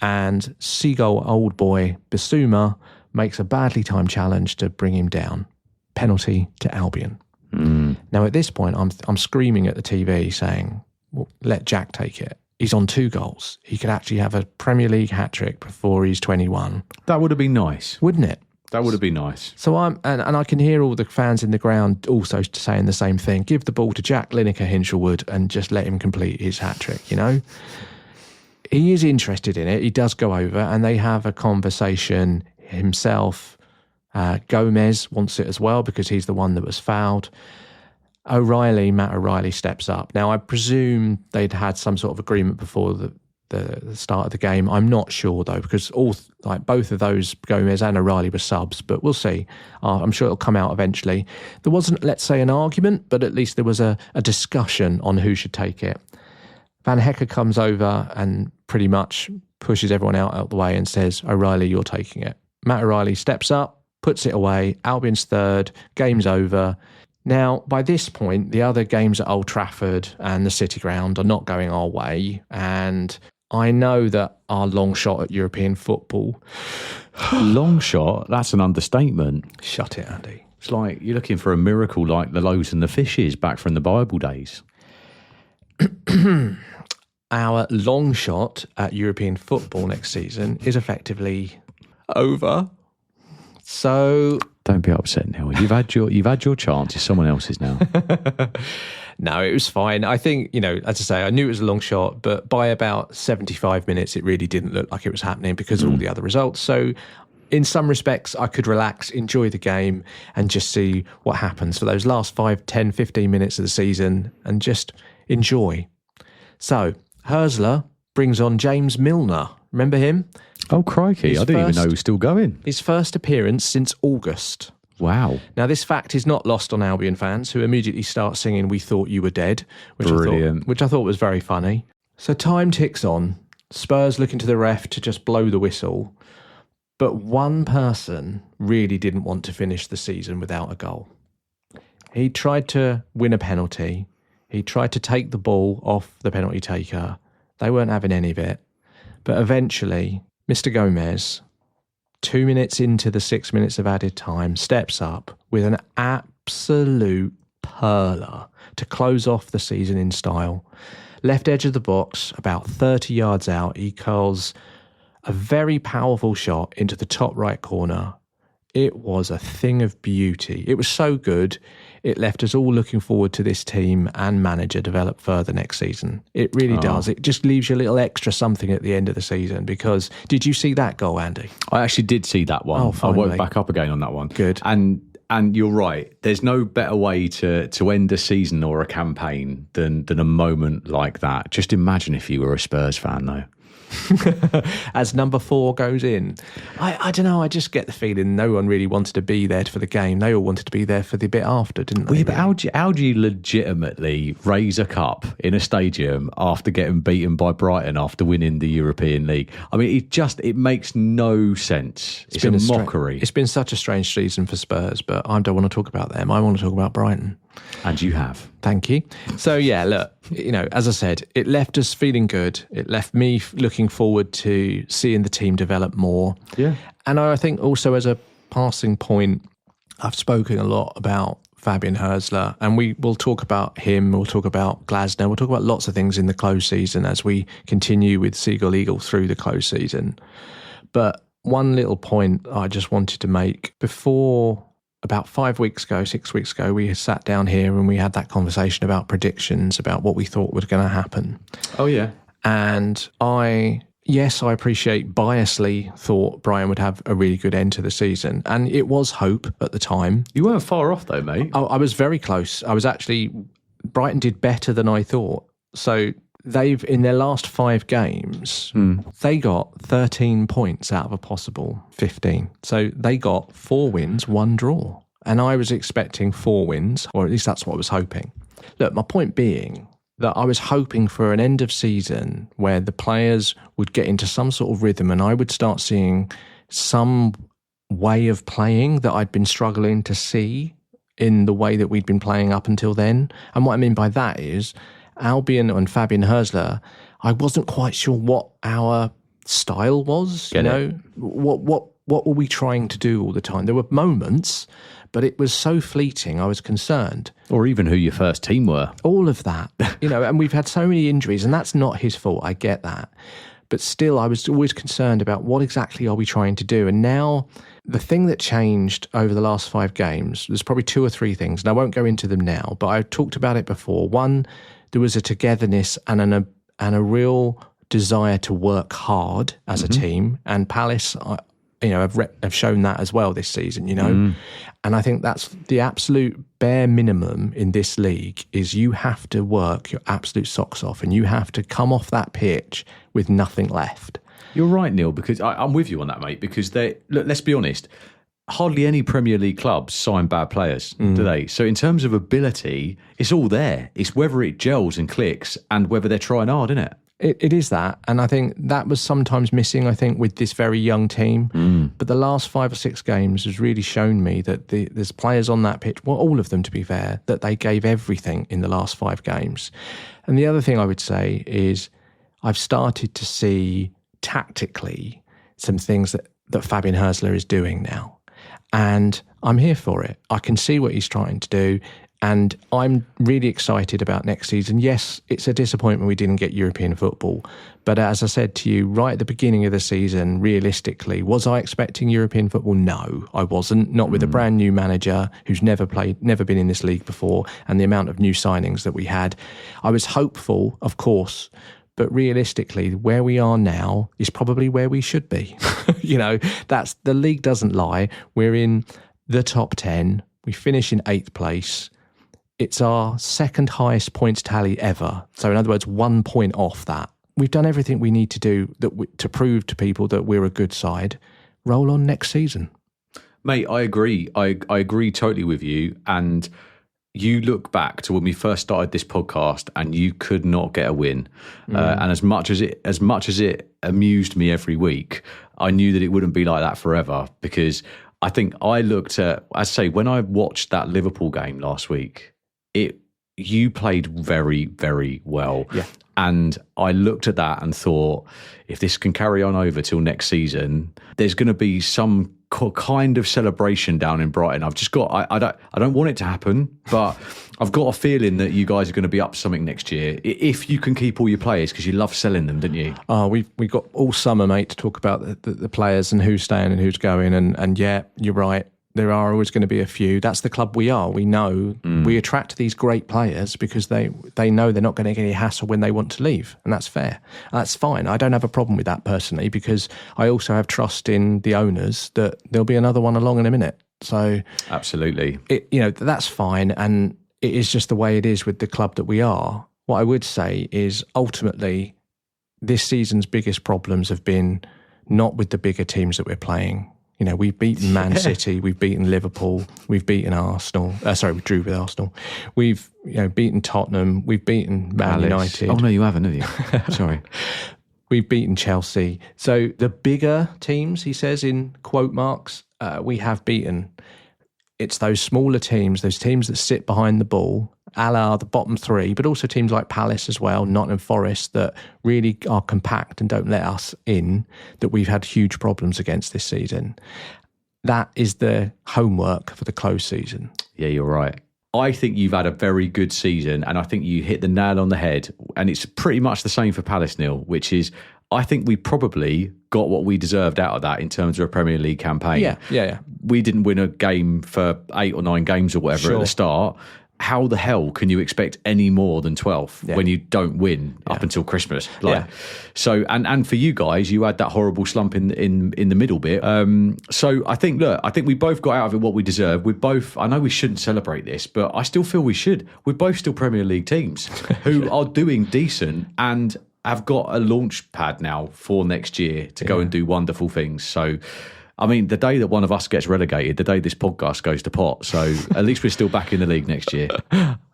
and Seagull old boy Bissouma makes a badly timed challenge to bring him down. Penalty to Albion. Now, at this point, I'm screaming at the TV saying, well, let Jack take it. He's on 2 goals. He could actually have a Premier League hat-trick before he's 21. That would have been nice. Wouldn't it? That would have been nice. So and I can hear all the fans in the ground also saying the same thing. Give the ball to Jack Lineker Hinchelwood and just let him complete his hat-trick, you know? He is interested in it. He does go over and they have a conversation himself. Gomez wants it as well because he's the one that was fouled. Matt O'Reilly steps up. Now, I presume they'd had some sort of agreement before the start of the game. I'm not sure, though, because both of those, Gomez and O'Reilly, were subs, but we'll see. I'm sure it'll come out eventually. There wasn't, let's say, an argument, but at least there was a discussion on who should take it. Van Hecker comes over and pretty much pushes everyone out the way and says, O'Reilly, you're taking it. Matt O'Reilly steps up, puts it away. Albion's third, game's over. Now, by this point, the other games at Old Trafford and the City Ground are not going our way, and I know that our long shot at European football... Long shot? That's an understatement. Shut it, Andy. It's like you're looking for a miracle like the loaves and the fishes back from the Bible days. Our long shot at European football next season is effectively over. So don't be upset, Neil. You've had your chance. It's someone else's now. No, it was fine. I think, as I say, I knew it was a long shot, but by about 75 minutes, it really didn't look like it was happening because of all the other results. So in some respects, I could relax, enjoy the game, and just see what happens for those last 5, 10, 15 minutes of the season and just enjoy. So Hörsler brings on James Milner. Remember him? Oh, crikey. I didn't even know he was still going. His first appearance since August. Wow. Now, this fact is not lost on Albion fans who immediately start singing "We Thought You Were Dead," which I thought was very funny. So time ticks on. Spurs looking to the ref to just blow the whistle. But one person really didn't want to finish the season without a goal. He tried to win a penalty. He tried to take the ball off the penalty taker. They weren't having any of it. But eventually, Mr. Gomez, 2 minutes into the 6 minutes of added time, steps up with an absolute perler to close off the season in style. Left edge of the box, about 30 yards out, he curls a very powerful shot into the top right corner. It was a thing of beauty. It was so good, it left us all looking forward to this team and manager develop further next season. It really does. It just leaves you a little extra something at the end of the season because did you see that goal, Andy? I actually did see that one. Oh, I woke back up again on that one. Good. And you're right. There's no better way to end a season or a campaign than a moment like that. Just imagine if you were a Spurs fan, though. As number 4 goes in. I don't know, I just get the feeling no one really wanted to be there for the game. They all wanted to be there for the bit after, didn't they? Yeah, but how do you legitimately raise a cup in a stadium after getting beaten by Brighton after winning the European League? I mean, it makes no sense. It's a mockery. It's been such a strange season for Spurs, but I don't want to talk about them. I want to talk about Brighton. And you have. Thank you. So, yeah, look, as I said, it left us feeling good. It left me looking forward to seeing the team develop more. Yeah. And I think also as a passing point, I've spoken a lot about Fabian Hörsler, and we will talk about him, we'll talk about Glasner, we'll talk about lots of things in the close season as we continue with Seagull Eagle through the close season. But one little point I just wanted to make before... About 5 weeks ago, 6 weeks ago, we sat down here and we had that conversation about predictions, about what we thought was going to happen. Oh, yeah. And I appreciate biasly thought Brian would have a really good end to the season. And it was hope at the time. You weren't far off though, mate. I was very close. Brighton did better than I thought. So they've, in their last 5 games, they got 13 points out of a possible 15. So they got 4 wins, 1 draw. And I was expecting 4 wins, or at least that's what I was hoping. Look, my point being that I was hoping for an end of season where the players would get into some sort of rhythm and I would start seeing some way of playing that I'd been struggling to see in the way that we'd been playing up until then. And what I mean by that is Albion and Fabian Hörsler, I wasn't quite sure what our style was. What were we trying to do all the time? There were moments, but it was so fleeting. I was concerned. Or even who your first team were. All of that, and we've had so many injuries, and that's not his fault. I get that. But still, I was always concerned about what exactly are we trying to do. And now the thing that changed over the last 5 games, there's probably 2 or 3 things, and I won't go into them now, but I talked about it before. One, there was a togetherness and a real desire to work hard as a team. And Palace, have shown that as well this season, And I think that's the absolute bare minimum in this league is you have to work your absolute socks off and you have to come off that pitch with nothing left. You're right, Neil, because I'm with you on that, mate, because look, let's be honest, hardly any Premier League clubs sign bad players, do they? So in terms of ability, it's all there. It's whether it gels and clicks and whether they're trying hard, isn't it? It is that. And I think that was sometimes missing, with this very young team. But the last 5 or 6 games has really shown me that there's players on that pitch, well, all of them to be fair, that they gave everything in the last 5 games. And the other thing I would say is I've started to see tactically some things that Fabian Hörsler is doing now. And I'm here for it. I can see what he's trying to do. And I'm really excited about next season. Yes, it's a disappointment we didn't get European football. But as I said to you right at the beginning of the season, realistically, was I expecting European football? No, I wasn't. Not with a brand new manager who's never been in this league before, and the amount of new signings that we had. I was hopeful, of course, but realistically, where we are now is probably where we should be. That's the league doesn't lie. We're in the top 10. We finish in 8th place. It's our second highest points tally ever. So in other words, 1 point off that. We've done everything we need to do to prove to people that we're a good side. Roll on next season. Mate, I agree. I agree totally with you. And you look back to when we first started this podcast and you could not get a win. And as much as it amused me every week, I knew that it wouldn't be like that forever, because I think I looked at, I say, when I watched that Liverpool game last week, you played very, very well. Yeah. And I looked at that and thought, if this can carry on over till next season, there's going to be some kind of celebration down in Brighton. I've just got, I don't want it to happen, but I've got a feeling that you guys are going to be up to something next year, if you can keep all your players, because you love selling them, didn't you? Oh, we got all summer, mate, to talk about the players and who's staying and who's going. And yeah, you're right. There are always going to be a few. That's the club we are. We know we attract these great players because they know they're not going to get any hassle when they want to leave. And that's fair. That's fine. I don't have a problem with that personally, because I also have trust in the owners that there'll be another one along in a minute. So absolutely, that's fine. And it is just the way it is with the club that we are. What I would say is ultimately this season's biggest problems have been not with the bigger teams that we're playing. We've beaten Man City, we've beaten Liverpool, we've beaten Arsenal. We drew with Arsenal. We've beaten Tottenham, we've beaten Man United. Oh no, you haven't, have you? Sorry. We've beaten Chelsea. So the bigger teams, he says in quote marks, we have beaten. It's those smaller teams, those teams that sit behind the ball, a la the bottom three, but also teams like Palace as well, Nottingham Forest, that really are compact and don't let us in, that we've had huge problems against this season. That is the homework for the close season. Yeah, you're right. I think you've had a very good season, and I think you hit the nail on the head. And it's pretty much the same for Palace, Neil, which is, I think we probably got what we deserved out of that in terms of a Premier League campaign. Yeah. We didn't win a game for 8 or 9 games or whatever at the start. How the hell can you expect any more than 12 when you don't win up until Christmas? So, and for you guys, you had that horrible slump in the middle bit. So I think we both got out of it what we deserve. I know we shouldn't celebrate this, but I still feel we should. We're both still Premier League teams who are doing decent and have got a launch pad now for next year to go and do wonderful things. So, I mean, the day that one of us gets relegated, the day this podcast goes to pot. So at least we're still back in the league next year.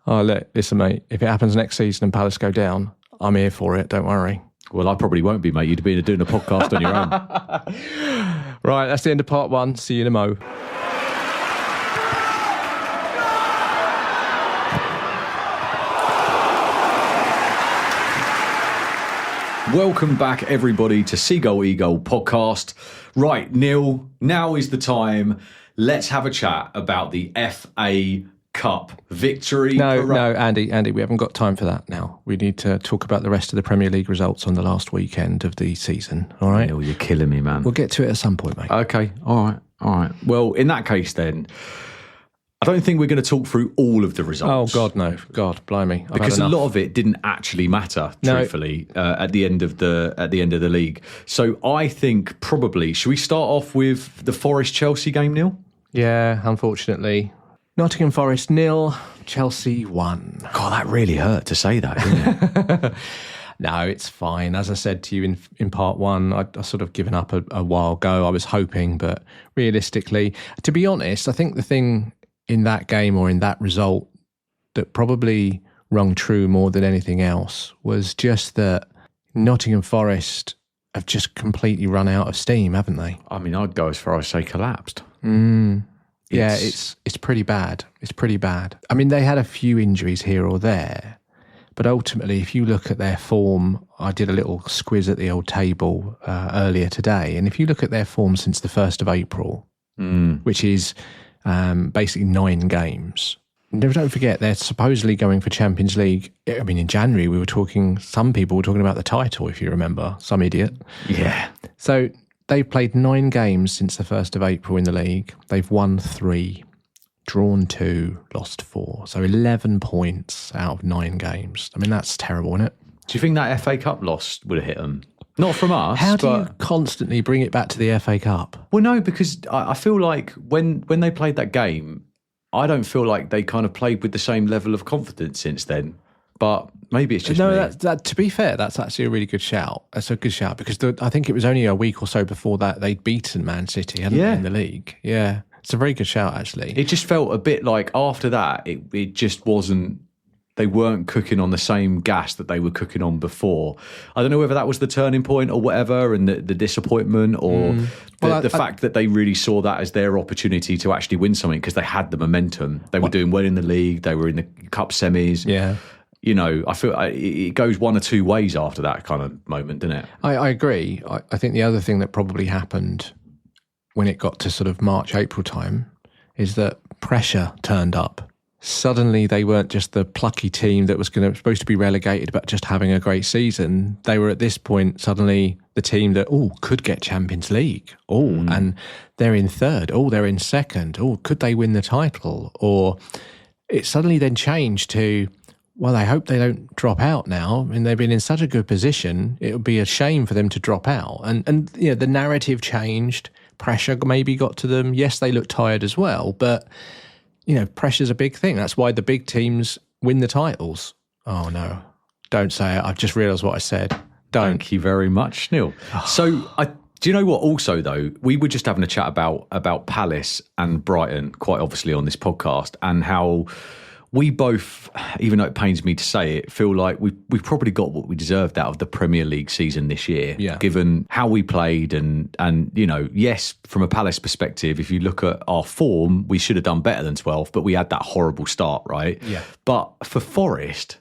Oh, look, listen, mate, if it happens next season and Palace go down, I'm here for it. Don't worry. Well, I probably won't be, mate. You'd be doing a podcast on your own. Right, that's the end of part 1. See you in a mo. Welcome back, everybody, to Seagull Eagle podcast. Right, Neil, now is the time. Let's have a chat about the FA Cup victory. No, Andy, we haven't got time for that now. We need to talk about the rest of the Premier League results on the last weekend of the season, all right? Neil, you're killing me, man. We'll get to it at some point, mate. Okay, all right. Well, in that case then, I don't think we're going to talk through all of the results. Oh, God, no. God, blimey. Because a lot of it didn't actually matter, truthfully, at the end of the league. So I think probably, should we start off with the Forest-Chelsea game, Neil? Yeah, unfortunately. Nottingham Forest 0, Chelsea 1. God, that really hurt to say that, didn't it? No, it's fine. As I said to you in part 1, I sort of given up a while ago. I was hoping, but realistically, to be honest, I think the thing in that game or in that result that probably rung true more than anything else was just that Nottingham Forest have just completely run out of steam, haven't they? I mean, I'd go as far as say collapsed. Yeah, it's pretty bad. It's pretty bad. I mean, they had a few injuries here or there, but ultimately, if you look at their form, I did a little squiz at the old table earlier today, and if you look at their form since the 1st of April, which is basically 9 games. Don't forget, they're supposedly going for Champions League. I mean, in January, some people were talking about the title, if you remember, some idiot. Yeah. So they've played 9 games since the 1st of April in the league. They've won 3, drawn 2, lost 4. So 11 points out of 9 games. I mean, that's terrible, isn't it? Do you think that FA Cup loss would have hit them? Not from us. How do you constantly bring it back to the FA Cup? Well, no, because I feel like when they played that game, I don't feel like they kind of played with the same level of confidence since then. But maybe it's just me. That, to be fair, that's actually a really good shout. That's a good shout because I think it was only a week or so before that they'd beaten Man City, hadn't they, in the league? Yeah, it's a very good shout, actually. It just felt a bit like after that, it just wasn't. They weren't cooking on the same gas that they were cooking on before. I don't know whether that was the turning point or whatever, and the disappointment, or the fact that they really saw that as their opportunity to actually win something because they had the momentum. They were doing well in the league. They were in the cup semis. Yeah. You know, I feel it goes one or two ways after that kind of moment, doesn't it? I agree. I think the other thing that probably happened when it got to sort of March, April time is that pressure turned up. Suddenly they weren't just the plucky team that was supposed to be relegated but just having a great season. They were at this point suddenly the team that could get Champions League. And they're in 3rd. They're in 2nd. Could they win the title? Or it suddenly then changed to, well, I hope they don't drop out now. I mean, they've been in such a good position. It would be a shame for them to drop out. And you know, the narrative changed. Pressure maybe got to them. Yes, they looked tired as well, but you know, pressure's a big thing. That's why the big teams win the titles. Oh, no. Don't say it. I've just realised what I said. Don't. Thank you very much, Neil. So, do you know what also, though? We were just having a chat about Palace and Brighton, quite obviously, on this podcast, and how we both, even though it pains me to say it, feel like we've probably got what we deserved out of the Premier League season this year, given how we played and you know, yes, from a Palace perspective, if you look at our form, we should have done better than 12th, but we had that horrible start, right? Yeah. But for Forest,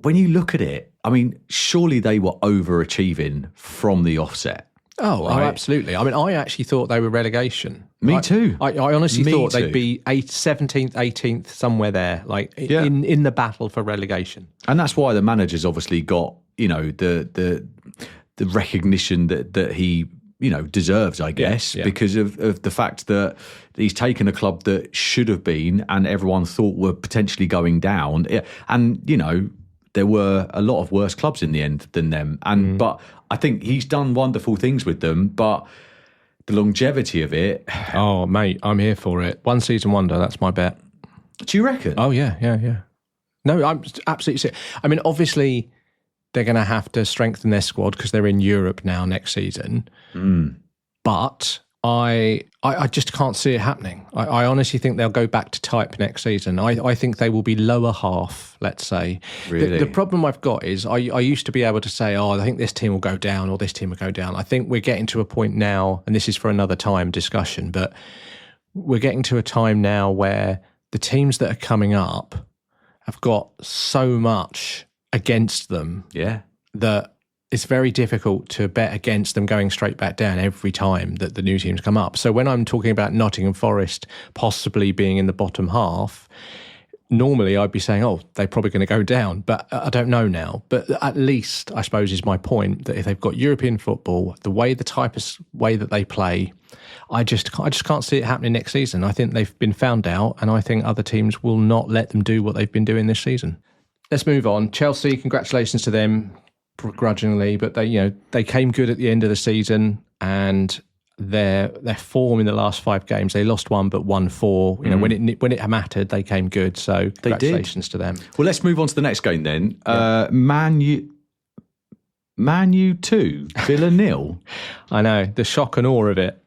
when you look at it, I mean, surely they were overachieving from the offset. Oh, right? Absolutely. I mean, I actually thought they were relegation. Me too. I honestly thought they'd be 17th, 18th, somewhere there, in the battle for relegation. And that's why the manager's obviously got, you know, the recognition that he, you know, deserves, I guess, because of the fact that he's taken a club that should have been and everyone thought were potentially going down. And, you know, there were a lot of worse clubs in the end than them. And but I think he's done wonderful things with them, but the longevity of it. Oh, mate, I'm here for it. One season wonder, that's my bet. Do you reckon? Oh, yeah. No, I'm absolutely serious. I mean, obviously, they're going to have to strengthen their squad because they're in Europe now next season. But I just can't see it happening. I honestly think they'll go back to type next season. I think they will be lower half, let's say. Really? The problem I've got is I used to be able to say, I think this team will go down or this team will go down. I think we're getting to a point now, and this is for another time discussion, but we're getting to a time now where the teams that are coming up have got so much against them that it's very difficult to bet against them going straight back down every time that the new teams come up. So when I'm talking about Nottingham Forest possibly being in the bottom half, normally I'd be saying, they're probably going to go down, but I don't know now. But at least, I suppose, is my point that if they've got European football, the type of way that they play, I just can't see it happening next season. I think they've been found out, and I think other teams will not let them do what they've been doing this season. Let's move on. Chelsea, congratulations to them. Begrudgingly, but they came good at the end of the season, and their form in the last 5 games, they lost 1 but won 4. You know, when it mattered, they came good. So congratulations to them. Well, let's move on to the next game then. Man U 2, Villa 0. I know, the shock and awe of it.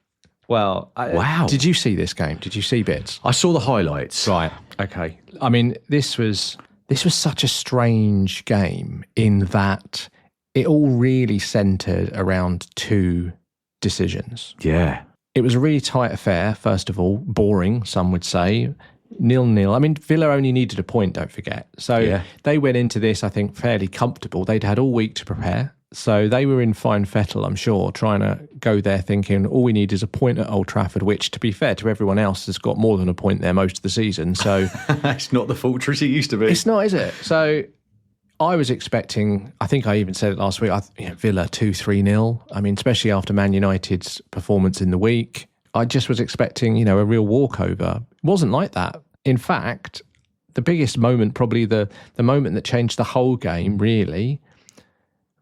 Well, wow. Did you see this game? Did you see bits? I saw the highlights. Right. Okay. I mean, this was such a strange game in that it all really centred around 2 decisions. Yeah. It was a really tight affair, first of all. Boring, some would say. 0-0. I mean, Villa only needed a point, don't forget. So they went into this, I think, fairly comfortable. They'd had all week to prepare. So they were in fine fettle, I'm sure, trying to go there thinking all we need is a point at Old Trafford, which, to be fair to everyone else, has got more than a point there most of the season. So it's not the fortress it used to be. It's not, is it? So I was expecting, I think I even said it last week, Villa 2-3-0. I mean, especially after Man United's performance in the week. I just was expecting, a real walkover. It wasn't like that. In fact, the biggest moment, probably the moment that changed the whole game, really,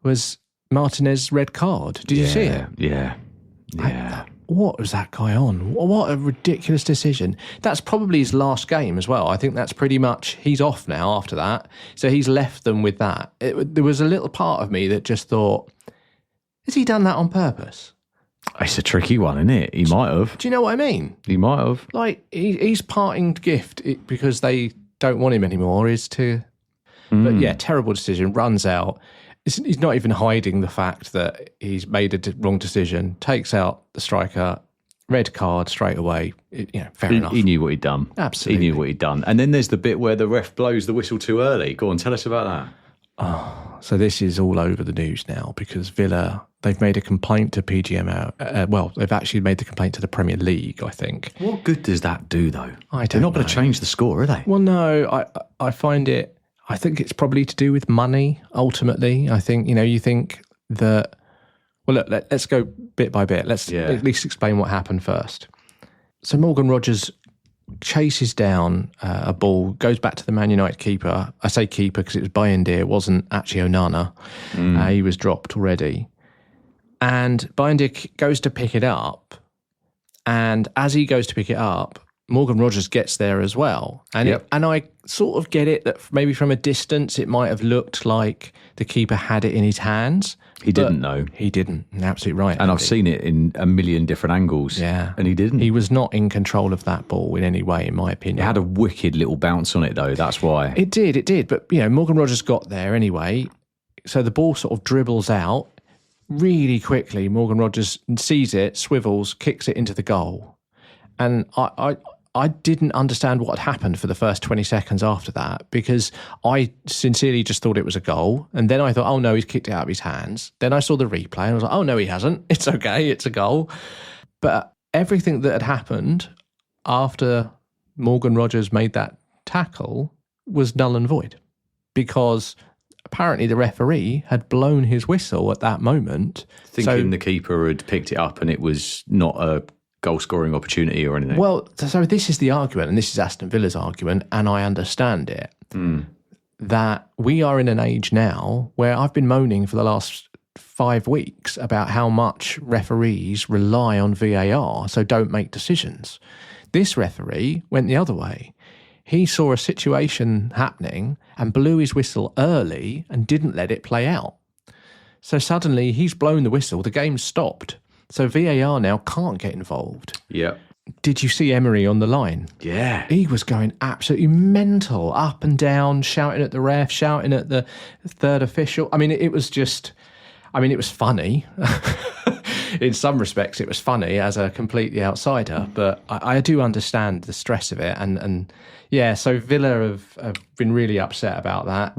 was Martinez's red card. Did you see it? Yeah. What was that guy on? What a ridiculous decision. That's probably his last game as well. I think that's pretty much, he's off now after that. So he's left them with that. There was a little part of me that just thought, has he done that on purpose? It's a tricky one, isn't it? He might have. Do you know what I mean? He might have. Like, he's parting gift because they don't want him anymore is to... But yeah, terrible decision, runs out. He's not even hiding the fact that he's made a wrong decision, takes out the striker, red card straight away. Fair enough. He knew what he'd done. Absolutely. He knew what he'd done. And then there's the bit where the ref blows the whistle too early. Go on, tell us about that. Oh, so this is all over the news now because Villa, they've made a complaint to PGMO. They've actually made the complaint to the Premier League, I think. What good does that do, though? They're not going to change the score, are they? Well, no, I find it... I think it's probably to do with money, ultimately. I think, you think that... Well, look, let's go bit by bit. Let's at least explain what happened first. So Morgan Rogers chases down a ball, goes back to the Man United keeper. I say keeper because it was Bayindir, it wasn't actually Onana. He was dropped already. And Bayindir goes to pick it up. And as he goes to pick it up, Morgan Rogers gets there as well. And and I sort of get it that maybe from a distance it might have looked like the keeper had it in his hands. He didn't know. He didn't. Absolutely right. And I've seen it in a million different angles. Yeah. And he didn't. He was not in control of that ball in any way, in my opinion. It had a wicked little bounce on it, though. That's why. It did. But, Morgan Rogers got there anyway. So the ball sort of dribbles out really quickly. Morgan Rogers sees it, swivels, kicks it into the goal. And I didn't understand what had happened for the first 20 seconds after that because I sincerely just thought it was a goal. And then I thought, oh no, he's kicked it out of his hands. Then I saw the replay and I was like, oh no, he hasn't. It's okay, it's a goal. But everything that had happened after Morgan Rogers made that tackle was null and void because apparently the referee had blown his whistle at that moment. Thinking the keeper had picked it up and it was not a goal-scoring opportunity or anything. Well, so this is the argument, and this is Aston Villa's argument, and I understand it, that we are in an age now where I've been moaning for the last 5 weeks about how much referees rely on VAR, so don't make decisions. This referee went the other way. He saw a situation happening and blew his whistle early and didn't let it play out. So suddenly he's blown the whistle, the game's stopped. So VAR now can't get involved. Yeah. Did you see Emery on the line? Yeah. He was going absolutely mental, up and down, shouting at the ref, shouting at the third official. I mean, it was funny. In some respects, it was funny as a completely outsider, but I do understand the stress of it. And so Villa have been really upset about that.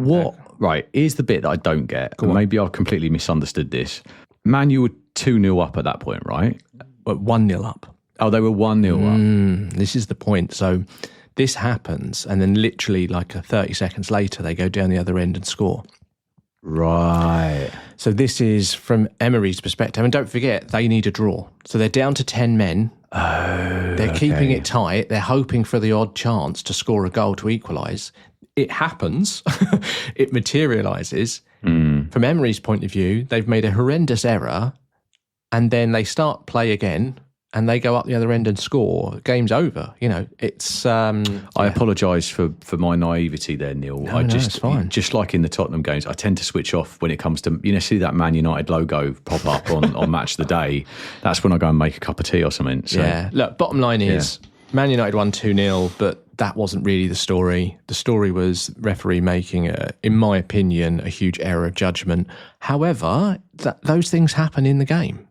Right, here's the bit that I don't get. And maybe I've completely misunderstood this. Man, you were 2-0 up at that point, right? 1-0 up. Oh, they were 1-0 up. This is the point. So this happens, and then literally like 30 seconds later, they go down the other end and score. Right. So this is from Emery's perspective. And don't forget, they need a draw. So they're down to 10 men. They're keeping it tight. They're hoping for the odd chance to score a goal to equalise. It happens. It materialises. From Emery's point of view, they've made a horrendous error, and then they start play again, and they go up the other end and score. Game's over. It's... I apologise for my naivety there, Neil. No, it's fine. Just like in the Tottenham games, I tend to switch off when it comes to, see that Man United logo pop up on Match of the Day. That's when I go and make a cup of tea or something. So. Yeah. Look, bottom line is, Man United won 2-0, but that wasn't really the story. The story was referee making, in my opinion, a huge error of judgment. However, those things happen in the game.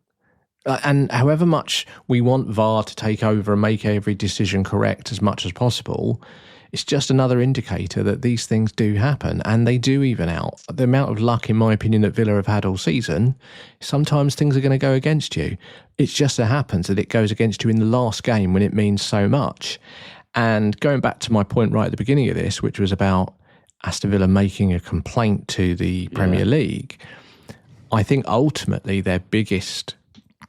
And however much we want VAR to take over and make every decision correct as much as possible, it's just another indicator that these things do happen and they do even out. The amount of luck, in my opinion, that Villa have had all season, sometimes things are going to go against you. It's just so happens that it goes against you in the last game when it means so much. And going back to my point right at the beginning of this, which was about Aston Villa making a complaint to the Premier League, I think ultimately their biggest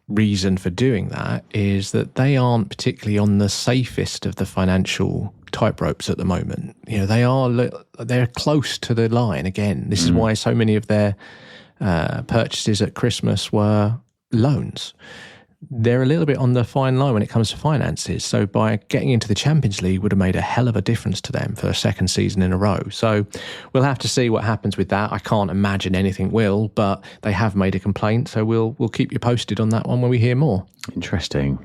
reason for doing that is that they aren't particularly on the safest of the financial tightropes at the moment. You know, they're close to the line again. This is why so many of their purchases at Christmas were loans. They're a little bit on the fine line when it comes to finances. So by getting into the Champions League would have made a hell of a difference to them for a second season in a row. So we'll have to see what happens with that. I can't imagine anything will, but they have made a complaint. So we'll keep you posted on that one when we hear more. Interesting.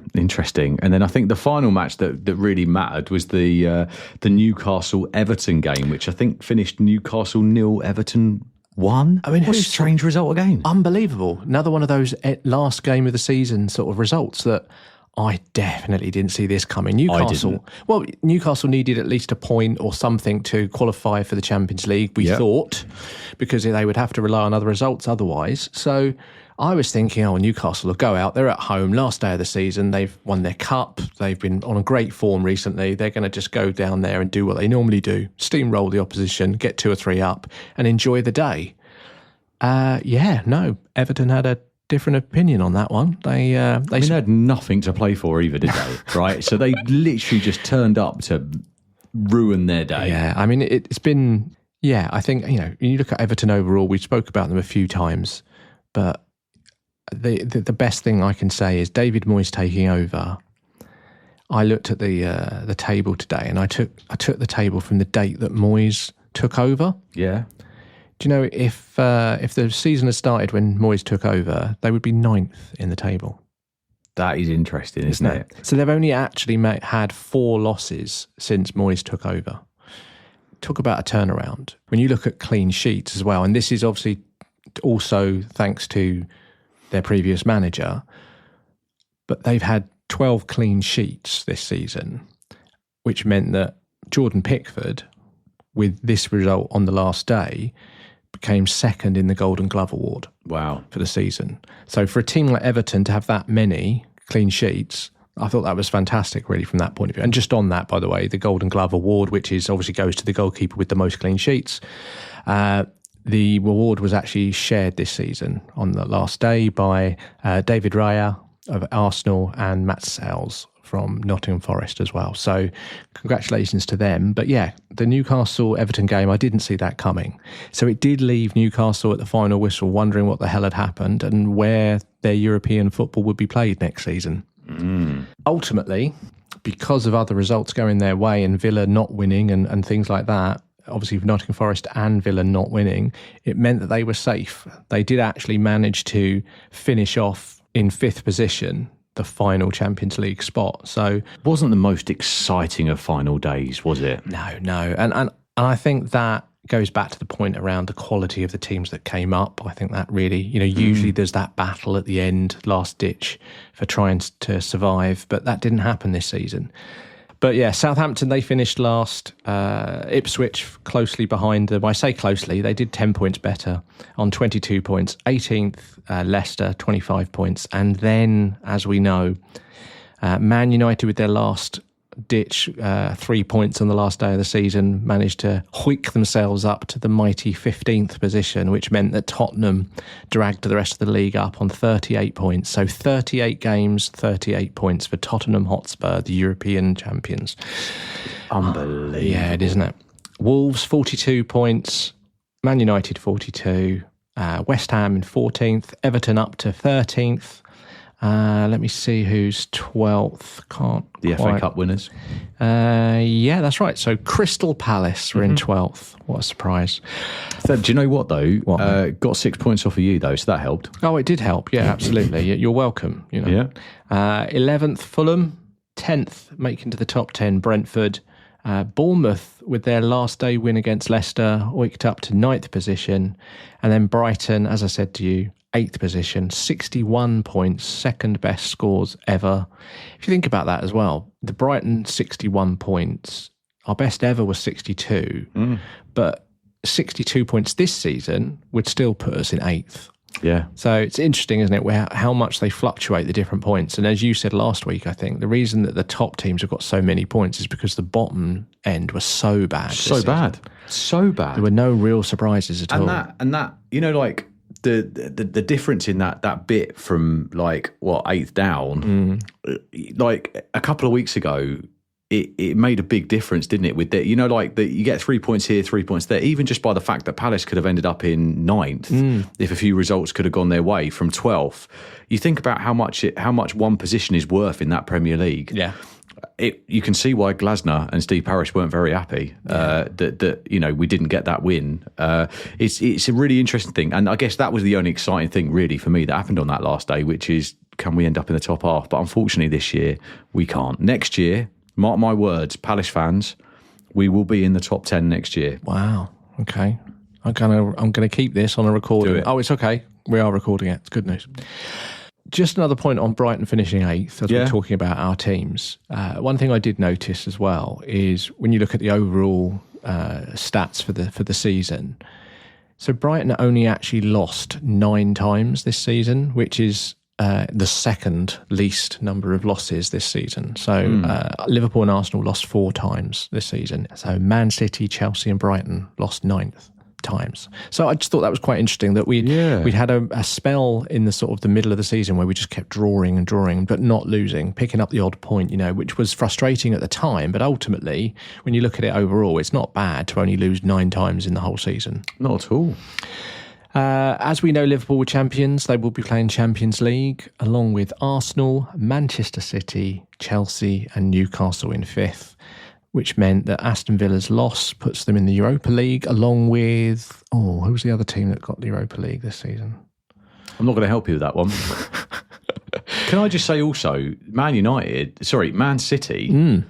And then I think the final match that really mattered was the Newcastle-Everton game, which I think finished Newcastle 0, Everton 1. I mean, what a strange result again. Unbelievable. Another one of those last game of the season sort of results that I definitely didn't see this coming. Newcastle needed at least a point or something to qualify for the Champions League, we thought, because they would have to rely on other results otherwise. So I was thinking, Newcastle will go out. They're at home, last day of the season. They've won their cup. They've been on a great form recently. They're going to just go down there and do what they normally do, steamroll the opposition, get 2 or 3 up and enjoy the day. Everton had a different opinion on that one. They had nothing to play for either, did they? Right? So they literally just turned up to ruin their day. Yeah, I mean, it's been... Yeah, I think, you look at Everton overall, we spoke about them a few times, but the best thing I can say is David Moyes taking over. I looked at the table today, and I took the table from the date that Moyes took over. Yeah. Do you know if the season had started when Moyes took over, they would be 9th in the table. That is interesting, isn't it? So they've only actually had 4 losses since Moyes took over. Talk about a turnaround. When you look at clean sheets as well, and this is obviously also thanks to their previous manager, but they've had 12 clean sheets this season, which meant that Jordan Pickford, with this result on the last day, became 2nd in the Golden Glove Award. Wow. For the season. So for a team like Everton to have that many clean sheets, I thought that was fantastic, really, from that point of view. And just on that, by the way, the Golden Glove Award, which is obviously goes to the goalkeeper with the most clean sheets, the award was actually shared this season on the last day by David Raya of Arsenal and Matt Sells from Nottingham Forest as well. So congratulations to them. But yeah, the Newcastle-Everton game, I didn't see that coming. So it did leave Newcastle at the final whistle wondering what the hell had happened and where their European football would be played next season. Ultimately, because of other results going their way and Villa not winning and things like that, obviously Nottingham Forest and Villa not winning, it meant that they were safe. They did actually manage to finish off in 5th position the final Champions League spot. So it wasn't the most exciting of final days, was it? No. And I think that goes back to the point around the quality of the teams that came up. I think that really, usually there's that battle at the end, last ditch for trying to survive, but that didn't happen this season. But yeah, Southampton, they finished last. Ipswich closely behind them. I say closely, they did 10 points better on 22 points. 18th, Leicester, 25 points. And then, as we know, Man United with their last ditch 3 points on the last day of the season managed to hoik themselves up to the mighty 15th position, which meant that Tottenham dragged the rest of the league up on 38 points. So 38 games, 38 points for Tottenham Hotspur, the European champions. Unbelievable. Yeah, isn't it? Wolves 42 points, Man United 42, West Ham in 14th, Everton up to 13th. Let me see who's 12th. The FA Cup winners. Yeah, that's right. So Crystal Palace were in 12th. What a surprise. Do you know what, though? What? Got 6 points off of you, though, so that helped. Oh, it did help. Yeah, absolutely. You're welcome. Yeah. 11th, Fulham. 10th, making to the top 10, Brentford. Bournemouth, with their last day win against Leicester, wicked up to 9th position. And then Brighton, as I said to you, 8th position, 61 points, 2nd best scores ever. If you think about that as well, the Brighton 61 points, our best ever was 62, but 62 points this season would still put us in 8th. Yeah. So it's interesting, isn't it, how much they fluctuate the different points. And as you said last week, I think the reason that the top teams have got so many points is because the bottom end was so bad. So bad. There were no real surprises at all. And that, you know, like the difference in that bit from like 8th down, like a couple of weeks ago, it made a big difference, didn't it? With that, you know, like you get 3 points here, 3 points there, even just by the fact that Palace could have ended up in 9th if a few results could have gone their way from 12th. You think about how much one position is worth in that Premier League. Yeah. You can see why Glasner and Steve Parish weren't very happy that you know, we didn't get that win. It's a really interesting thing, and I guess that was the only exciting thing really for me that happened on that last day, which is, can we end up in the top half? But unfortunately this year we can't. Next year, mark my words, Palace fans, we will be in the top 10 next year. Wow. Okay. I'm gonna keep this on a recording. Do it. Oh, it's okay. We are recording it. It's good news. Just another point on Brighton finishing 8th, as we're talking about our teams. One thing I did notice as well is when you look at the overall stats for the season. So Brighton only actually lost 9 times this season, which is the second least number of losses this season. So Liverpool and Arsenal lost 4 times this season. So Man City, Chelsea and Brighton lost 9th times. So I just thought that was quite interesting that we'd had a spell in the sort of the middle of the season where we just kept drawing but not losing, picking up the odd point, you know, which was frustrating at the time. But ultimately, when you look at it overall, it's not bad to only lose 9 times in the whole season. Not at all. As we know, Liverpool were champions. They will be playing Champions League along with Arsenal, Manchester City, Chelsea and Newcastle in 5th, which meant that Aston Villa's loss puts them in the Europa League along with, who was the other team that got the Europa League this season? I'm not going to help you with that one. Can I just say also, Man City,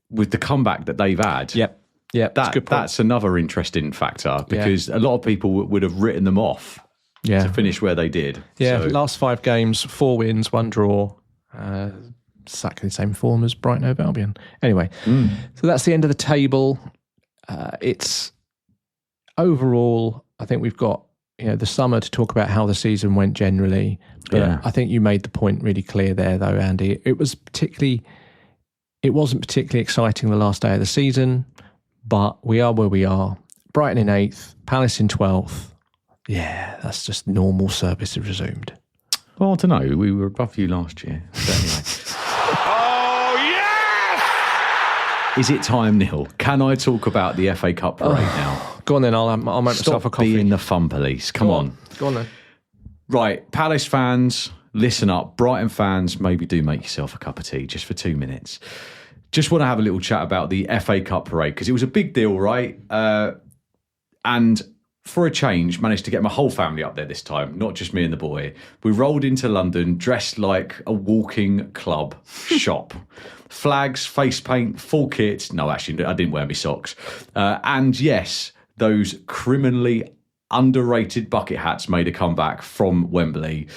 with the comeback that they've had. Yep. Yeah, that's another interesting factor because a lot of people would have written them off to finish where they did. Yeah, so. Last 5 games, 4 wins, 1 draw, exactly the same form as Brighton Hove Albion. Anyway, so that's the end of the table. It's overall, I think we've got the summer to talk about how the season went generally. But I think you made the point really clear there, though, Andy. It wasn't particularly exciting the last day of the season. But we are where we are. Brighton in 8th, Palace in 12th. Yeah, that's just normal service resumed. Well, I don't know. We were above you last year. But anyway. Oh, yes! Is it time, Neil? Can I talk about the FA Cup parade now? Go on then. I'll make myself a coffee. Stop being the fun police. Come on. Go on then. Right, Palace fans, listen up. Brighton fans, maybe do make yourself a cup of tea just for 2 minutes. Just want to have a little chat about the FA Cup parade because it was a big deal, right? And for a change, managed to get my whole family up there this time, not just me and the boy. We rolled into London dressed like a walking club shop. Flags, face paint, full kit. No, actually, I didn't wear my socks. And yes, those criminally underrated bucket hats made a comeback from Wembley.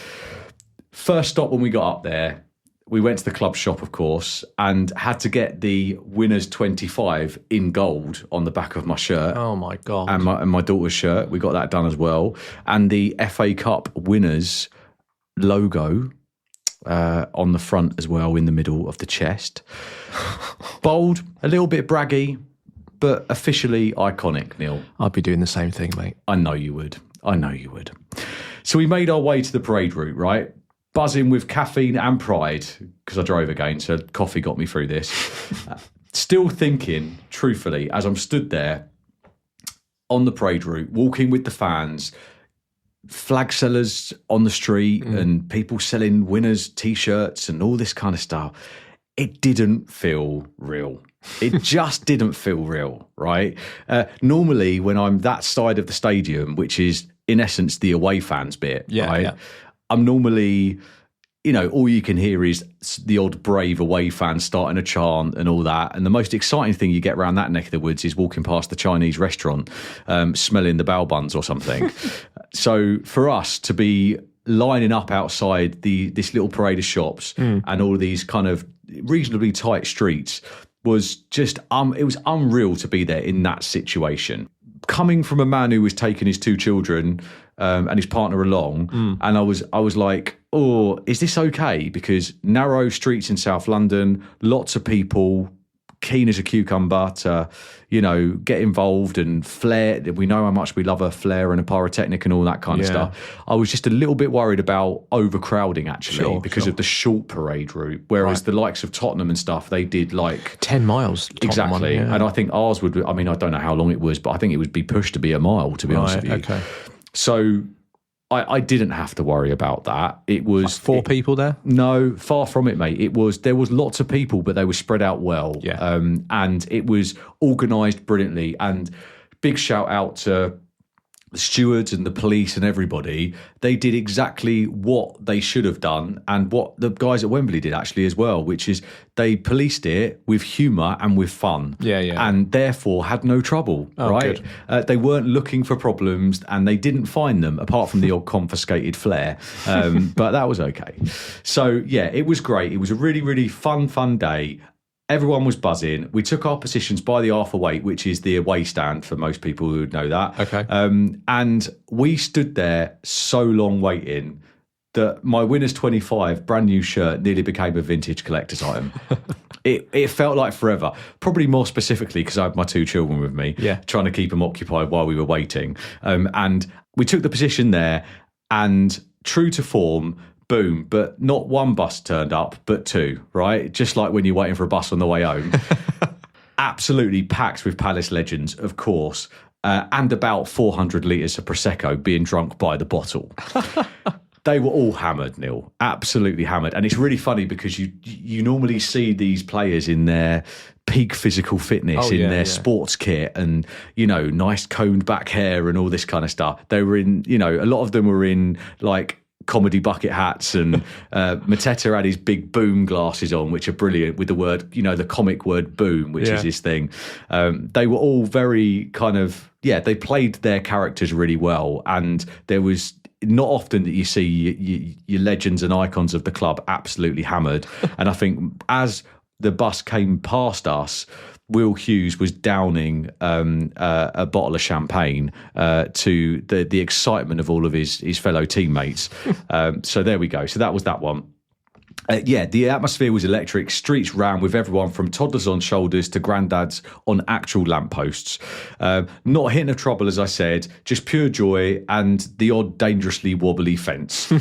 First stop when we got up there, we went to the club shop, of course, and had to get the Winners 25 in gold on the back of my shirt. Oh, my God. And my daughter's shirt. We got that done as well. And the FA Cup Winners logo on the front as well, in the middle of the chest. Bold, a little bit braggy, but officially iconic, Neil. I'd be doing the same thing, mate. I know you would. So we made our way to the parade route, right? Buzzing with caffeine and pride, because I drove again, so coffee got me through this. Still thinking, truthfully, as I'm stood there on the parade route, walking with the fans, flag sellers on the street and people selling Winners T-shirts and all this kind of stuff, it didn't feel real. It just didn't feel real, right? Normally, when I'm that side of the stadium, which is in essence the away fans bit, right? Yeah. I'm normally, all you can hear is the odd brave away fan starting a chant and all that. And the most exciting thing you get around that neck of the woods is walking past the Chinese restaurant, smelling the bao buns or something. So for us to be lining up outside this little parade of shops and all of these kind of reasonably tight streets, was just it was unreal to be there in that situation. Coming from a man who was taking his 2 children and his partner along, and I was like, oh, is this okay? Because narrow streets in South London, lots of people, keen as a cucumber to, get involved and flare. We know how much we love a flare and a pyrotechnic and all that kind of stuff. I was just a little bit worried about overcrowding, actually, because of the short parade route. Whereas the likes of Tottenham and stuff, they did like 10 miles. Tottenham exactly. one, And I think ours would, I don't know how long it was, but I think it would be pushed to be a mile, to be honest with you. Okay. So I didn't have to worry about that. It was like 4 people there? No, far from it, mate. There was lots of people, but they were spread out well. Yeah. And it was organised brilliantly. And big shout out to the stewards and the police and everybody. They did exactly what they should have done, and what the guys at Wembley did actually as well, which is they policed it with humour and with fun. Yeah. And therefore had no trouble, right? They weren't looking for problems, and they didn't find them, apart from the odd confiscated flare. But that was okay. So, yeah, it was great. It was a really, really fun day. Everyone was buzzing. We took our positions by the Arthur Waite, which is the away stand for most people who would know that. Okay. And we stood there so long waiting that my Winners 25 brand new shirt nearly became a vintage collector's item. It felt like forever. Probably more specifically because I had my 2 children with me, trying to keep them occupied while we were waiting. And we took the position there, and true to form, boom, but not 1 bus turned up, but 2, right? Just like when you're waiting for a bus on the way home. Absolutely packed with Palace legends, of course, and about 400 litres of Prosecco being drunk by the bottle. They were all hammered, Neil, absolutely hammered. And it's really funny because you normally see these players in their peak physical fitness, their sports kit and, nice combed back hair and all this kind of stuff. They were in, a lot of them were in like comedy bucket hats, and Mateta had his big boom glasses on, which are brilliant, with the word, the comic word boom, which is his thing. They were all very kind of, they played their characters really well, and there was not often that you see your legends and icons of the club absolutely hammered. And I think as the bus came past us, Will Hughes was downing a bottle of champagne to the excitement of all of his fellow teammates. So there we go. So that was that one. The atmosphere was electric. Streets ran with everyone from toddlers on shoulders to granddads on actual lampposts. Not a hint of trouble, as I said, just pure joy and the odd dangerously wobbly fence.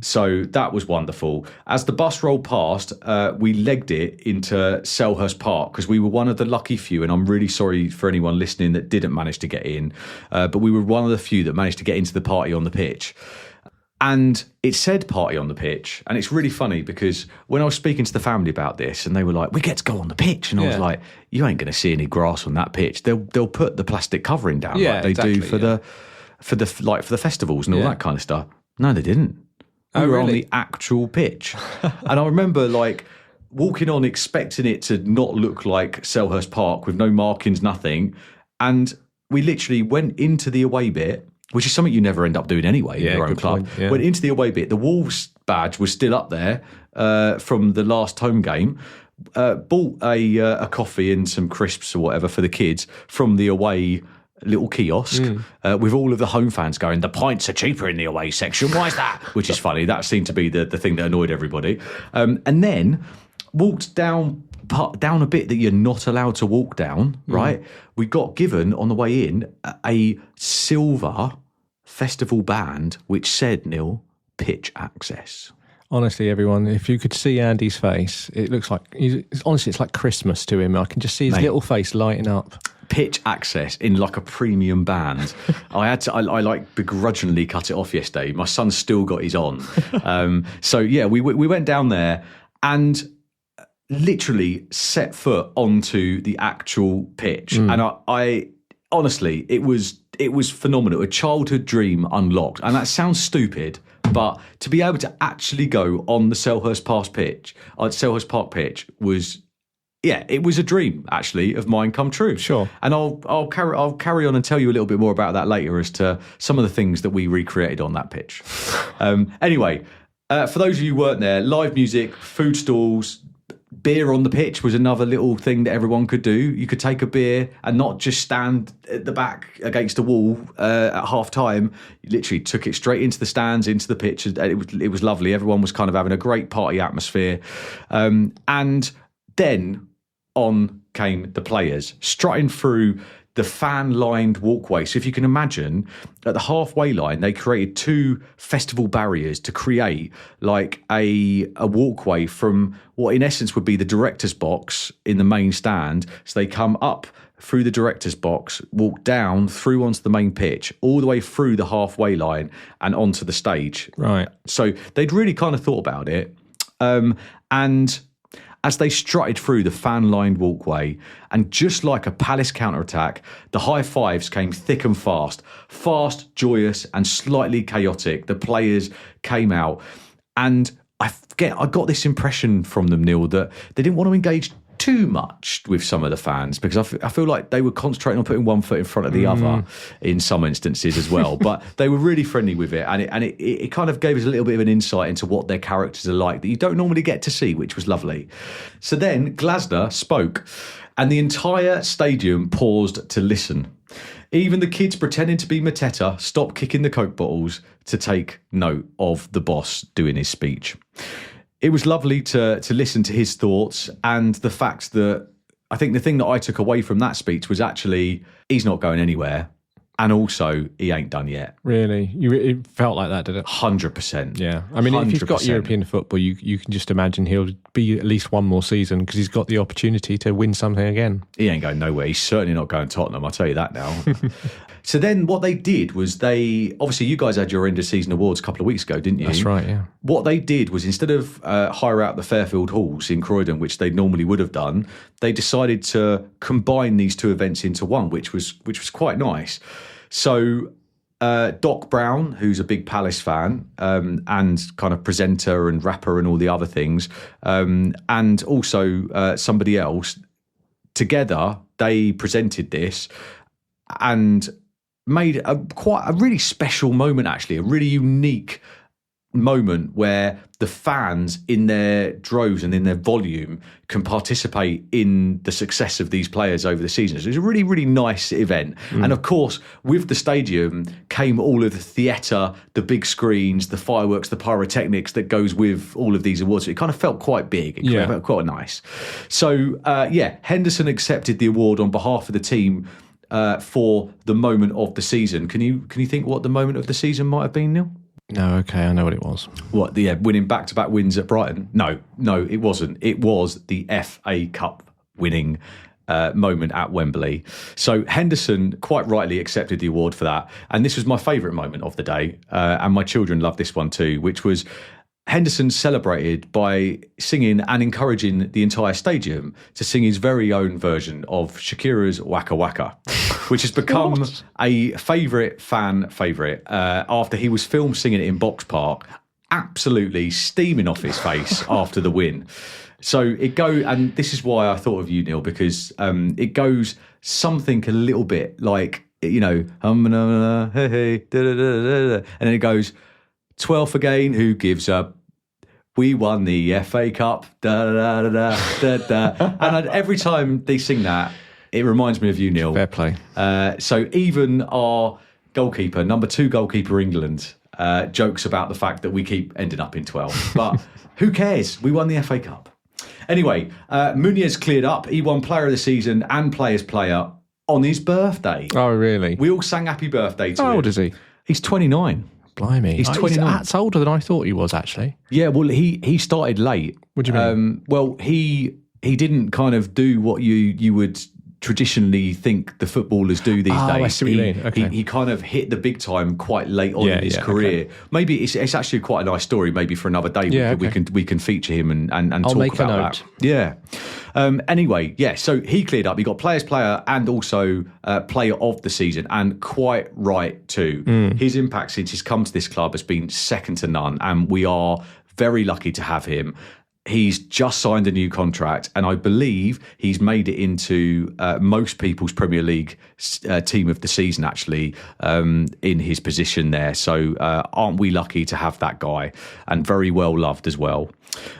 So that was wonderful. As the bus rolled past, we legged it into Selhurst Park because we were one of the lucky few, and I'm really sorry for anyone listening that didn't manage to get in, but we were one of the few that managed to get into the party on the pitch. And it said party on the pitch. And it's really funny because when I was speaking to the family about this, and they were like, we get to go on the pitch. And I was like, you ain't going to see any grass on that pitch. They'll put the plastic covering down like they do for the festivals and all that kind of stuff. No, they didn't. We were on the actual pitch. And I remember walking on expecting it to not look like Selhurst Park with no markings, nothing. And we literally went into the away bit, which is something you never end up doing anyway in your own club. Went into the away bit. The Wolves badge was still up there from the last home game. Bought a coffee and some crisps or whatever for the kids from the away little kiosk with all of the home fans going, the pints are cheaper in the away section. Why is that? Which is funny. That seemed to be the thing that annoyed everybody. And then walked down a bit that you're not allowed to walk down, right? We got given on the way in a silver festival band which said, Neil, pitch access. Honestly, everyone, if you could see Andy's face, it looks like, honestly, it's like Christmas to him. I can just see his little face lighting up. Pitch access in like a premium band. I begrudgingly cut it off yesterday. My son still got his on. We went down there and literally set foot onto the actual pitch. And I honestly, it was phenomenal. A childhood dream unlocked. And that sounds stupid, but to be able to actually go on the Selhurst Park pitch was, it was a dream actually of mine come true. Sure. And I'll carry on and tell you a little bit more about that later as to some of the things that we recreated on that pitch. Anyway, for those of you who weren't there, live music, food stalls, Beer on the pitch was another little thing that everyone could do. You could take a beer and not just stand at the back against a wall at half time. You literally took it straight into the stands, into the pitch. It was lovely. Everyone was kind of having a great party atmosphere. And then on came the players, strutting through the fan-lined walkway. So if you can imagine, at the halfway line, they created 2 festival barriers to create like a walkway from what in essence would be the director's box in the main stand. So they come up through the director's box, walk down through onto the main pitch, all the way through the halfway line and onto the stage. Right. So they'd really kind of thought about it. And as they strutted through the fan-lined walkway, and just like a Palace counter-attack, the high fives came thick and fast, joyous and slightly chaotic. The players came out, and I got this impression from them, Neil, that they didn't want to engage too much with some of the fans, because I feel like they were concentrating on putting one foot in front of the other in some instances as well. But they were really friendly with it, and it kind of gave us a little bit of an insight into what their characters are like that you don't normally get to see, which was lovely. So then Glasner spoke, and the entire stadium paused to listen. Even the kids pretending to be Mateta stopped kicking the Coke bottles to take note of the boss doing his speech. It was lovely to listen to his thoughts, and the fact that I think the thing that I took away from that speech was actually he's not going anywhere, and also he ain't done yet. Really? It felt like that, did it? 100%. Yeah. I mean, if he's got 100%. European football, you can just imagine he'll be at least one more season because he's got the opportunity to win something again. He ain't going nowhere. He's certainly not going Tottenham, I'll tell you that now. So then what they did was obviously you guys had your end of season awards a couple of weeks ago, didn't you? That's right, yeah. What they did was instead of hire out the Fairfield Halls in Croydon, which they normally would have done, they decided to combine these 2 events into one, which was quite nice. So Doc Brown, who's a big Palace fan and kind of presenter and rapper and all the other things, and also somebody else, together they presented this and made quite a really special moment, actually, a really unique moment where the fans in their droves and in their volume can participate in the success of these players over the season. So it was a really, really nice event. And of course, with the stadium came all of the theatre, the big screens, the fireworks, the pyrotechnics that goes with all of these awards. So it kind of felt quite big. It felt quite nice. So, Henderson accepted the award on behalf of the team for the moment of the season. Can you think what the moment of the season might have been, Neil? No, okay, I know what it was. What, winning back-to-back wins at Brighton? No, it wasn't. It was the FA Cup winning moment at Wembley. So Henderson quite rightly accepted the award for that. And this was my favourite moment of the day. And my children loved this one too, which was Henderson celebrated by singing and encouraging the entire stadium to sing his very own version of Shakira's Waka Waka, which has become a fan favourite after he was filmed singing it in Box Park, absolutely steaming off his face after the win. So and this is why I thought of you, Neil, because it goes something a little bit like, hey, hey, da, da, da, da, da. And then it goes, 12th again, who gives up? We won the FA Cup, da da da da da da. And every time they sing that, it reminds me of you, Neil. Fair play. So even our goalkeeper, number 2 goalkeeper England, jokes about the fact that we keep ending up in 12. But who cares? We won the FA Cup. Anyway, Muniz cleared up. He won Player of the Season and Players Player on his birthday. Oh, really? We all sang happy birthday to him. How old is he? He's 29. Blimey. He's 29. That's older than I thought he was, actually. Yeah, well, he started late. What do you mean? Well, he didn't kind of do what you would traditionally think the footballers do these days. I see what you mean. Okay. He kind of hit the big time quite late on in his career. Okay. Maybe it's actually quite a nice story. Maybe for another day we can feature him and I'll talk make about a note. that. Yeah. Anyway, yeah. So he cleared up. He got Players Player and also Player of the Season, and quite right too. His impact since he's come to this club has been second to none, and we are very lucky to have him. He's just signed a new contract, and I believe he's made it into most people's Premier League team of the season, actually, in his position there. So aren't we lucky to have that guy, and very well loved as well.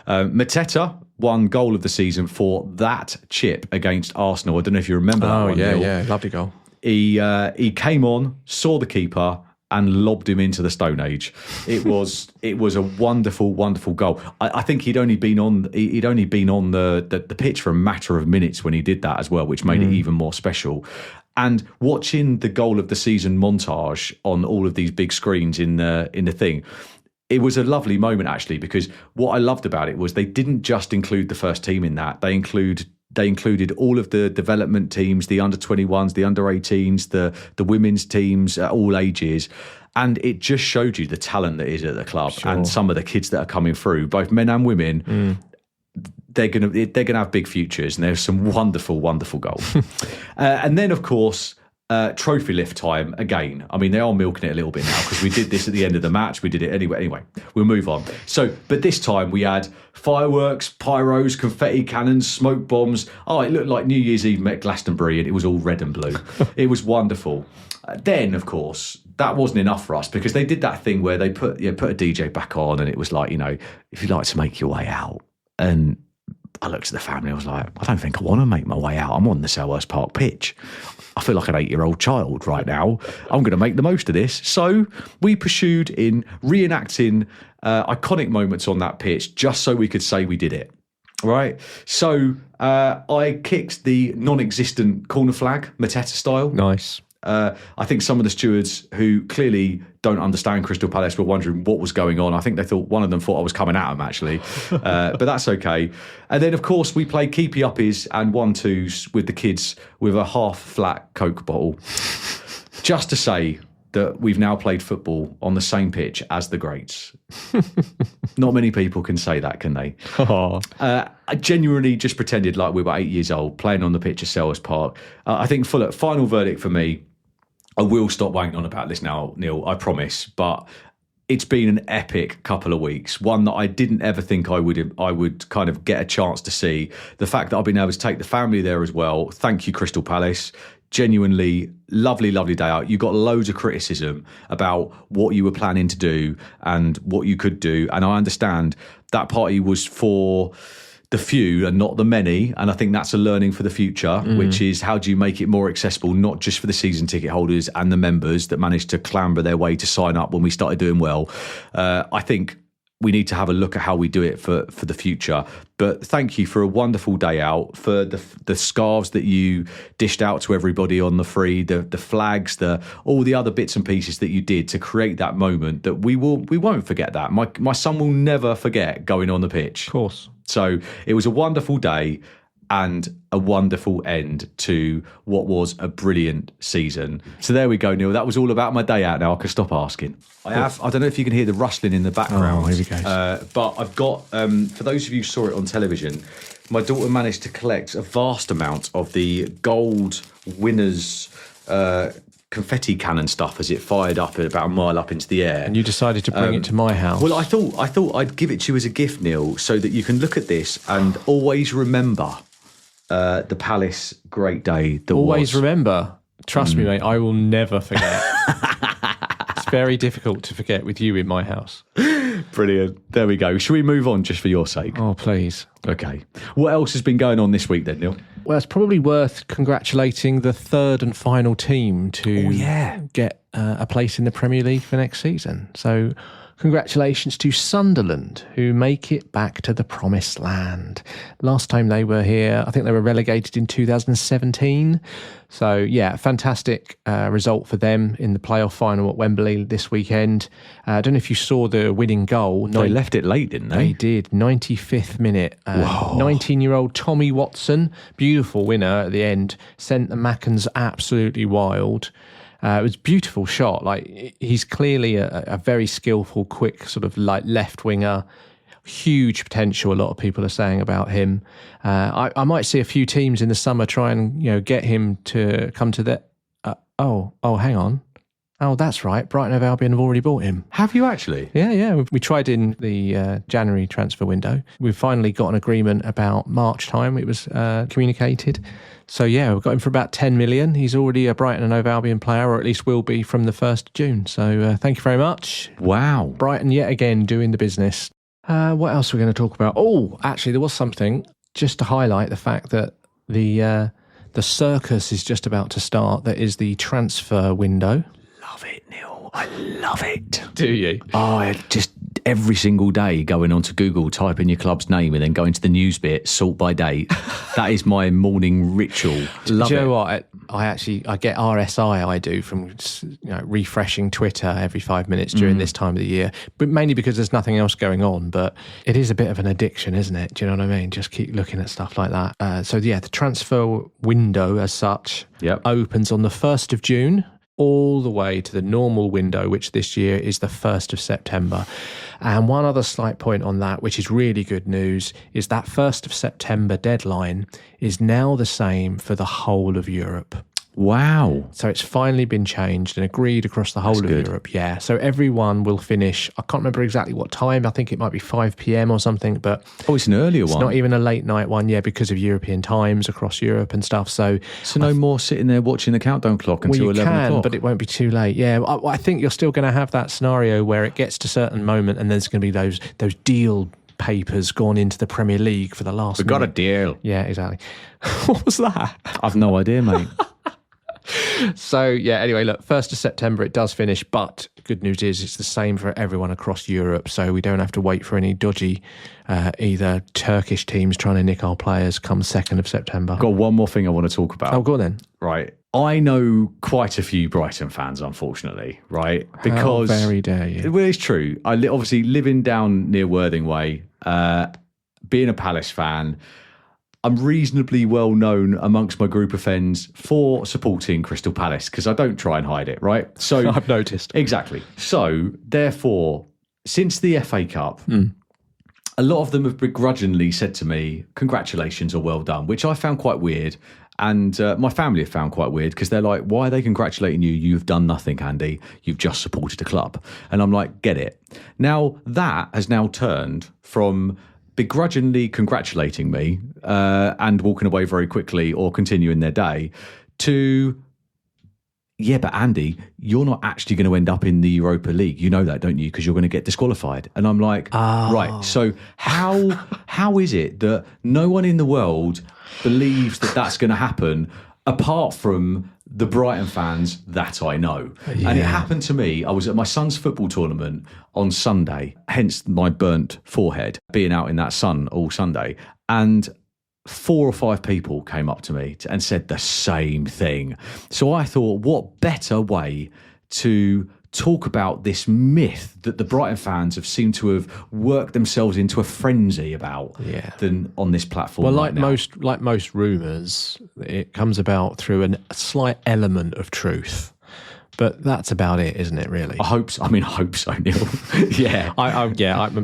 Mateta won goal of the season for that chip against Arsenal. I don't know if you remember that one, Neil. Yeah, lovely goal. He came on, saw the keeper, and lobbed him into the Stone Age. It was a wonderful, wonderful goal. I think he'd only been on the pitch for a matter of minutes when he did that as well, which made it even more special. And watching the goal of the season montage on all of these big screens in the thing, it was a lovely moment actually, because what I loved about it was they didn't just include the first team in that. They included all of the development teams, the under-21s, the under-18s, the women's teams at all ages. And it just showed you the talent that is at the club and some of the kids that are coming through, both men and women. They're gonna have big futures, and there's some wonderful, wonderful goals. And then, of course, trophy lift time again. I mean, they are milking it a little bit now because we did this at the end of the match. We did it anyway. Anyway, we'll move on. So, but this time we had fireworks, pyros, confetti cannons, smoke bombs. Oh, it looked like New Year's Eve met Glastonbury, and it was all red and blue. It was wonderful. Then, of course, that wasn't enough for us because they did that thing where they put a DJ back on, and it was like, if you'd like to make your way out. And I looked at the family, I was like, I don't think I want to make my way out. I'm on the Selhurst Park pitch. I feel like an 8-year-old child right now. I'm going to make the most of this. So we pursued in reenacting iconic moments on that pitch just so we could say we did it. Right? So I kicked the non-existent corner flag, Mateta style. Nice. I think some of the stewards who clearly don't understand Crystal Palace were wondering what was going on. I think one of them thought I was coming at them, actually. But that's okay. And then, of course, we played keepy uppies and 1-2s with the kids with a half-flat Coke bottle. Just to say that we've now played football on the same pitch as the greats. Not many people can say that, can they? I genuinely just pretended like we were 8 years old, playing on the pitch at Selhurst Park. I think final verdict for me, I will stop wanging on about this now, Neil, I promise, but it's been an epic couple of weeks, one that I didn't ever think I would kind of get a chance to see. The fact that I've been able to take the family there as well. Thank you, Crystal Palace. Genuinely lovely, lovely day out. You got loads of criticism about what you were planning to do and what you could do. And I understand that party was for the few and not the many. And I think that's a learning for the future, which is how do you make it more accessible, not just for the season ticket holders and the members that managed to clamber their way to sign up when we started doing well. I think we need to have a look at how we do it for the future. But thank you for a wonderful day out, for the scarves that you dished out to everybody on the free, the flags, all the other bits and pieces that you did to create that moment that we won't forget that. My son will never forget going on the pitch. Of course. So it was a wonderful day and a wonderful end to what was a brilliant season. So there we go, Neil. That was all about my day out now. I can stop asking. I don't know if you can hear the rustling in the background. Oh, here we go. But I've got, for those of you who saw it on television, my daughter managed to collect a vast amount of the gold winners' confetti cannon stuff as it fired up at about a mile up into the air. And you decided to bring it to my house. Well, I thought I'd give it to you as a gift, Neil, so that you can look at this and always remember the Palace great day that always was. remember. Trust me, mate, I will never forget. It's very difficult to forget with you in my house. Brilliant. There we go. Shall we move on just for your sake? Oh, please. Okay. What else has been going on this week then, Neil? Well, it's probably worth congratulating the third and final team to get a place in the Premier League for next season. So congratulations to Sunderland, who make it back to the promised land. Last time they were here, I think they were relegated in 2017. So, yeah, fantastic result for them in the playoff final at Wembley this weekend. I don't know if you saw the winning goal. They left it late, didn't they? They did. 95th minute. 19-year-old Tommy Watson, beautiful winner at the end, sent the Mackens absolutely wild. It was a beautiful shot. Like, he's clearly a very skillful, quick sort of like left winger. Huge potential. A lot of people are saying about him. I might see a few teams in the summer try and get him to come to the. Hang on. Oh, that's right. Brighton Hove Albion have already bought him. Have you actually? Yeah. We tried in the January transfer window. We've finally got an agreement about March time. It was communicated. So, yeah, we've got him for about 10 million. He's already a Brighton and Hove Albion player, or at least will be from the 1st of June. So, thank you very much. Wow. Brighton, yet again, doing the business. What else are we going to talk about? Oh, actually, there was something just to highlight the fact that the circus is just about to start. That is the transfer window. Love it, Neil. I love it. Do you? Oh, I just every single day going onto Google, type in your club's name and then going to the news bit, sort by date. That is my morning ritual. Love Do you it. know what? I get RSI. I do from refreshing Twitter every 5 minutes during this time of the year, but mainly because there's nothing else going on. But it is a bit of an addiction, isn't it? Do you know what I mean? Just keep looking at stuff like that. So yeah, the transfer window as such opens on the 1st of June. All the way to the normal window, which this year is the 1st of September. And one other slight point on that, which is really good news, is that 1st of September deadline is now the same for the whole of Europe. Wow. So it's finally been changed and agreed across the whole of Europe. Yeah. So everyone will finish, I can't remember exactly what time, I think it might be 5 p.m. or something, but it's an earlier one. It's not even a late night one, because of European times across Europe and stuff. So no more sitting there watching the countdown clock until 11 o'clock. But it won't be too late. Yeah, I think you're still going to have that scenario where it gets to a certain moment and there's going to be those deal papers gone into the Premier League for the last We've got a deal. Yeah, exactly. What was that? I've no idea, mate. So, yeah, anyway, look, 1st of September it does finish, but good news is it's the same for everyone across Europe, so we don't have to wait for any dodgy either Turkish teams trying to nick our players come 2nd of September. Got one more thing I want to talk about. Oh, go on then. Right. I know quite a few Brighton fans, unfortunately, right? Because how very dare you. Well, it's true. I obviously living down near Worthing Way, being a Palace fan, I'm reasonably well known amongst my group of friends for supporting Crystal Palace because I don't try and hide it, right? So I've noticed. Exactly. So therefore, since the FA Cup, a lot of them have begrudgingly said to me, congratulations or well done, which I found quite weird. And my family have found quite weird because they're like, why are they congratulating you? You've done nothing, Andy. You've just supported a club. And I'm like, get it. Now, that has now turned from begrudgingly congratulating me and walking away very quickly or continuing their day to, yeah, but Andy, you're not actually going to end up in the Europa League. You know that, don't you? Because you're going to get disqualified. And I'm like, right. So how is it that no one in the world believes that that's going to happen apart from the Brighton fans that I know? Yeah. And it happened to me. I was at my son's football tournament on Sunday, hence my burnt forehead, being out in that sun all Sunday. And 4 or 5 people came up to me and said the same thing. So I thought, what better way to talk about this myth that the Brighton fans have seemed to have worked themselves into a frenzy about than on this platform. Well, like most rumours, it comes about through a slight element of truth. But that's about it, isn't it, really? I hope so, Neil. Yeah.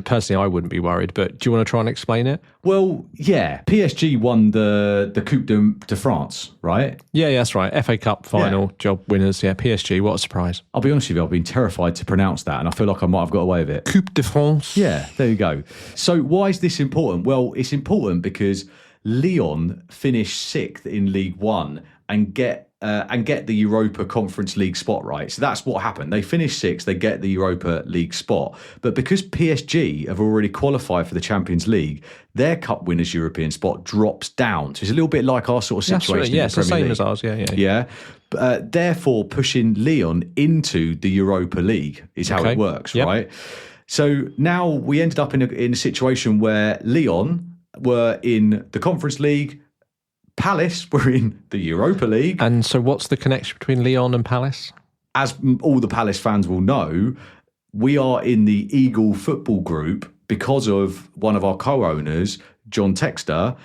Personally, I wouldn't be worried. But do you want to try and explain it? Well, yeah. PSG won the Coupe de France, right? Yeah, that's right. FA Cup final, job winners. Yeah, PSG, what a surprise. I'll be honest with you, I've been terrified to pronounce that, and I feel like I might have got away with it. Coupe de France. Yeah, there you go. So why is this important? Well, it's important because Lyon finished 6th in League One and get the Europa Conference League spot, right? So that's what happened. They finished 6th, they get the Europa League spot. But because PSG have already qualified for the Champions League, their Cup winners' European spot drops down. So it's a little bit like our sort of situation. Yeah, it's the same as ours. Yeah. Therefore, pushing Lyon into the Europa League is how it works, right? So now we ended up in a situation where Lyon were in the Conference League, Palace were in the Europa League. And so what's the connection between Lyon and Palace? As all the Palace fans will know, we are in the Eagle football group because of one of our co-owners, John Texter,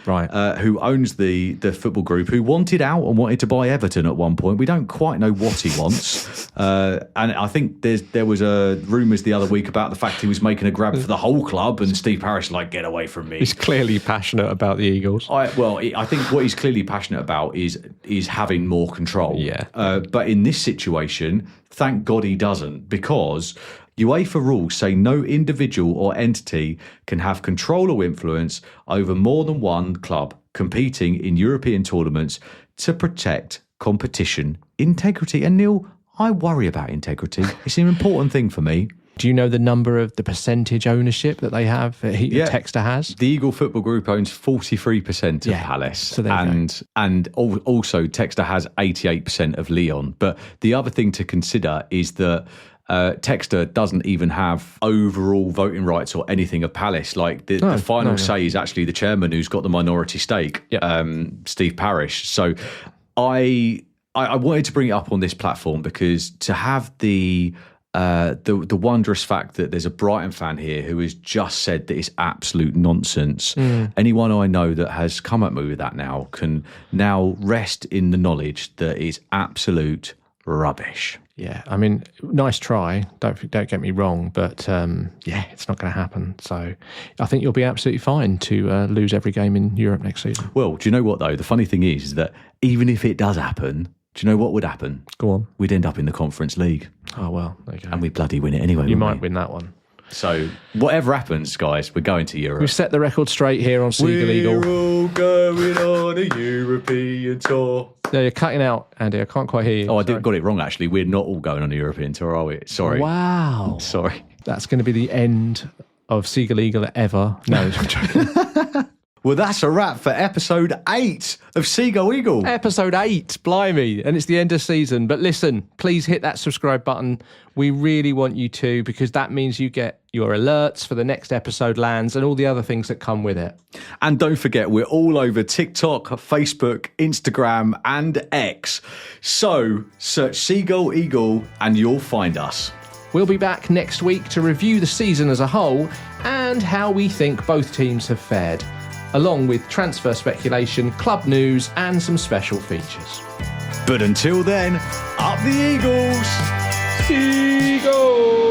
who owns the football group, who wanted out and wanted to buy Everton at one point. We don't quite know what he wants. And I think there was rumours the other week about the fact he was making a grab for the whole club, and Steve Parish get away from me. He's clearly passionate about the Eagles. I think what he's clearly passionate about is having more control. Yeah. But in this situation, thank God he doesn't, because UEFA rules say no individual or entity can have control or influence over more than one club competing in European tournaments to protect competition integrity. And Neil, I worry about integrity. It's an important thing for me. Do you know the percentage ownership that they have? Textor has. The Eagle Football Group owns 43% of Palace, so and also Textor has 88% of Lyon. But the other thing to consider is that Textor doesn't even have overall voting rights or anything of Palace. Like the final say is actually the chairman who's got the minority stake, Steve Parish. So I wanted to bring it up on this platform because to have the wondrous fact that there's a Brighton fan here who has just said that it's absolute nonsense. Anyone I know that has come at me with that now can now rest in the knowledge that it's absolute rubbish. Yeah, I mean, nice try. Don't get me wrong, but it's not going to happen. So I think you'll be absolutely fine to lose every game in Europe next season. Well, do you know what though? The funny thing is that even if it does happen, do you know what would happen? Go on. We'd end up in the Conference League. Oh, well, there you go. And we'd bloody win it anyway. You might win that one. So whatever happens, guys, we're going to Europe. We've set the record straight here on Seagull Eagle. We're all going on a European tour. No, you're cutting out, Andy. I can't quite hear you. Oh, got it wrong, actually. We're not all going on a European tour, are we? Sorry. Wow. Sorry. That's going to be the end of Seagull Eagle ever. No, I'm joking. Well, that's a wrap for episode 8 of Seagull Eagle. Episode 8, blimey, and it's the end of season. But listen, please hit that subscribe button. We really want you to, because that means you get your alerts for the next episode lands and all the other things that come with it. And don't forget, we're all over TikTok, Facebook, Instagram, and X. So search Seagull Eagle and you'll find us. We'll be back next week to review the season as a whole and how we think both teams have fared, along with transfer speculation, club news, and some special features. But until then, up the Eagles! Seagull!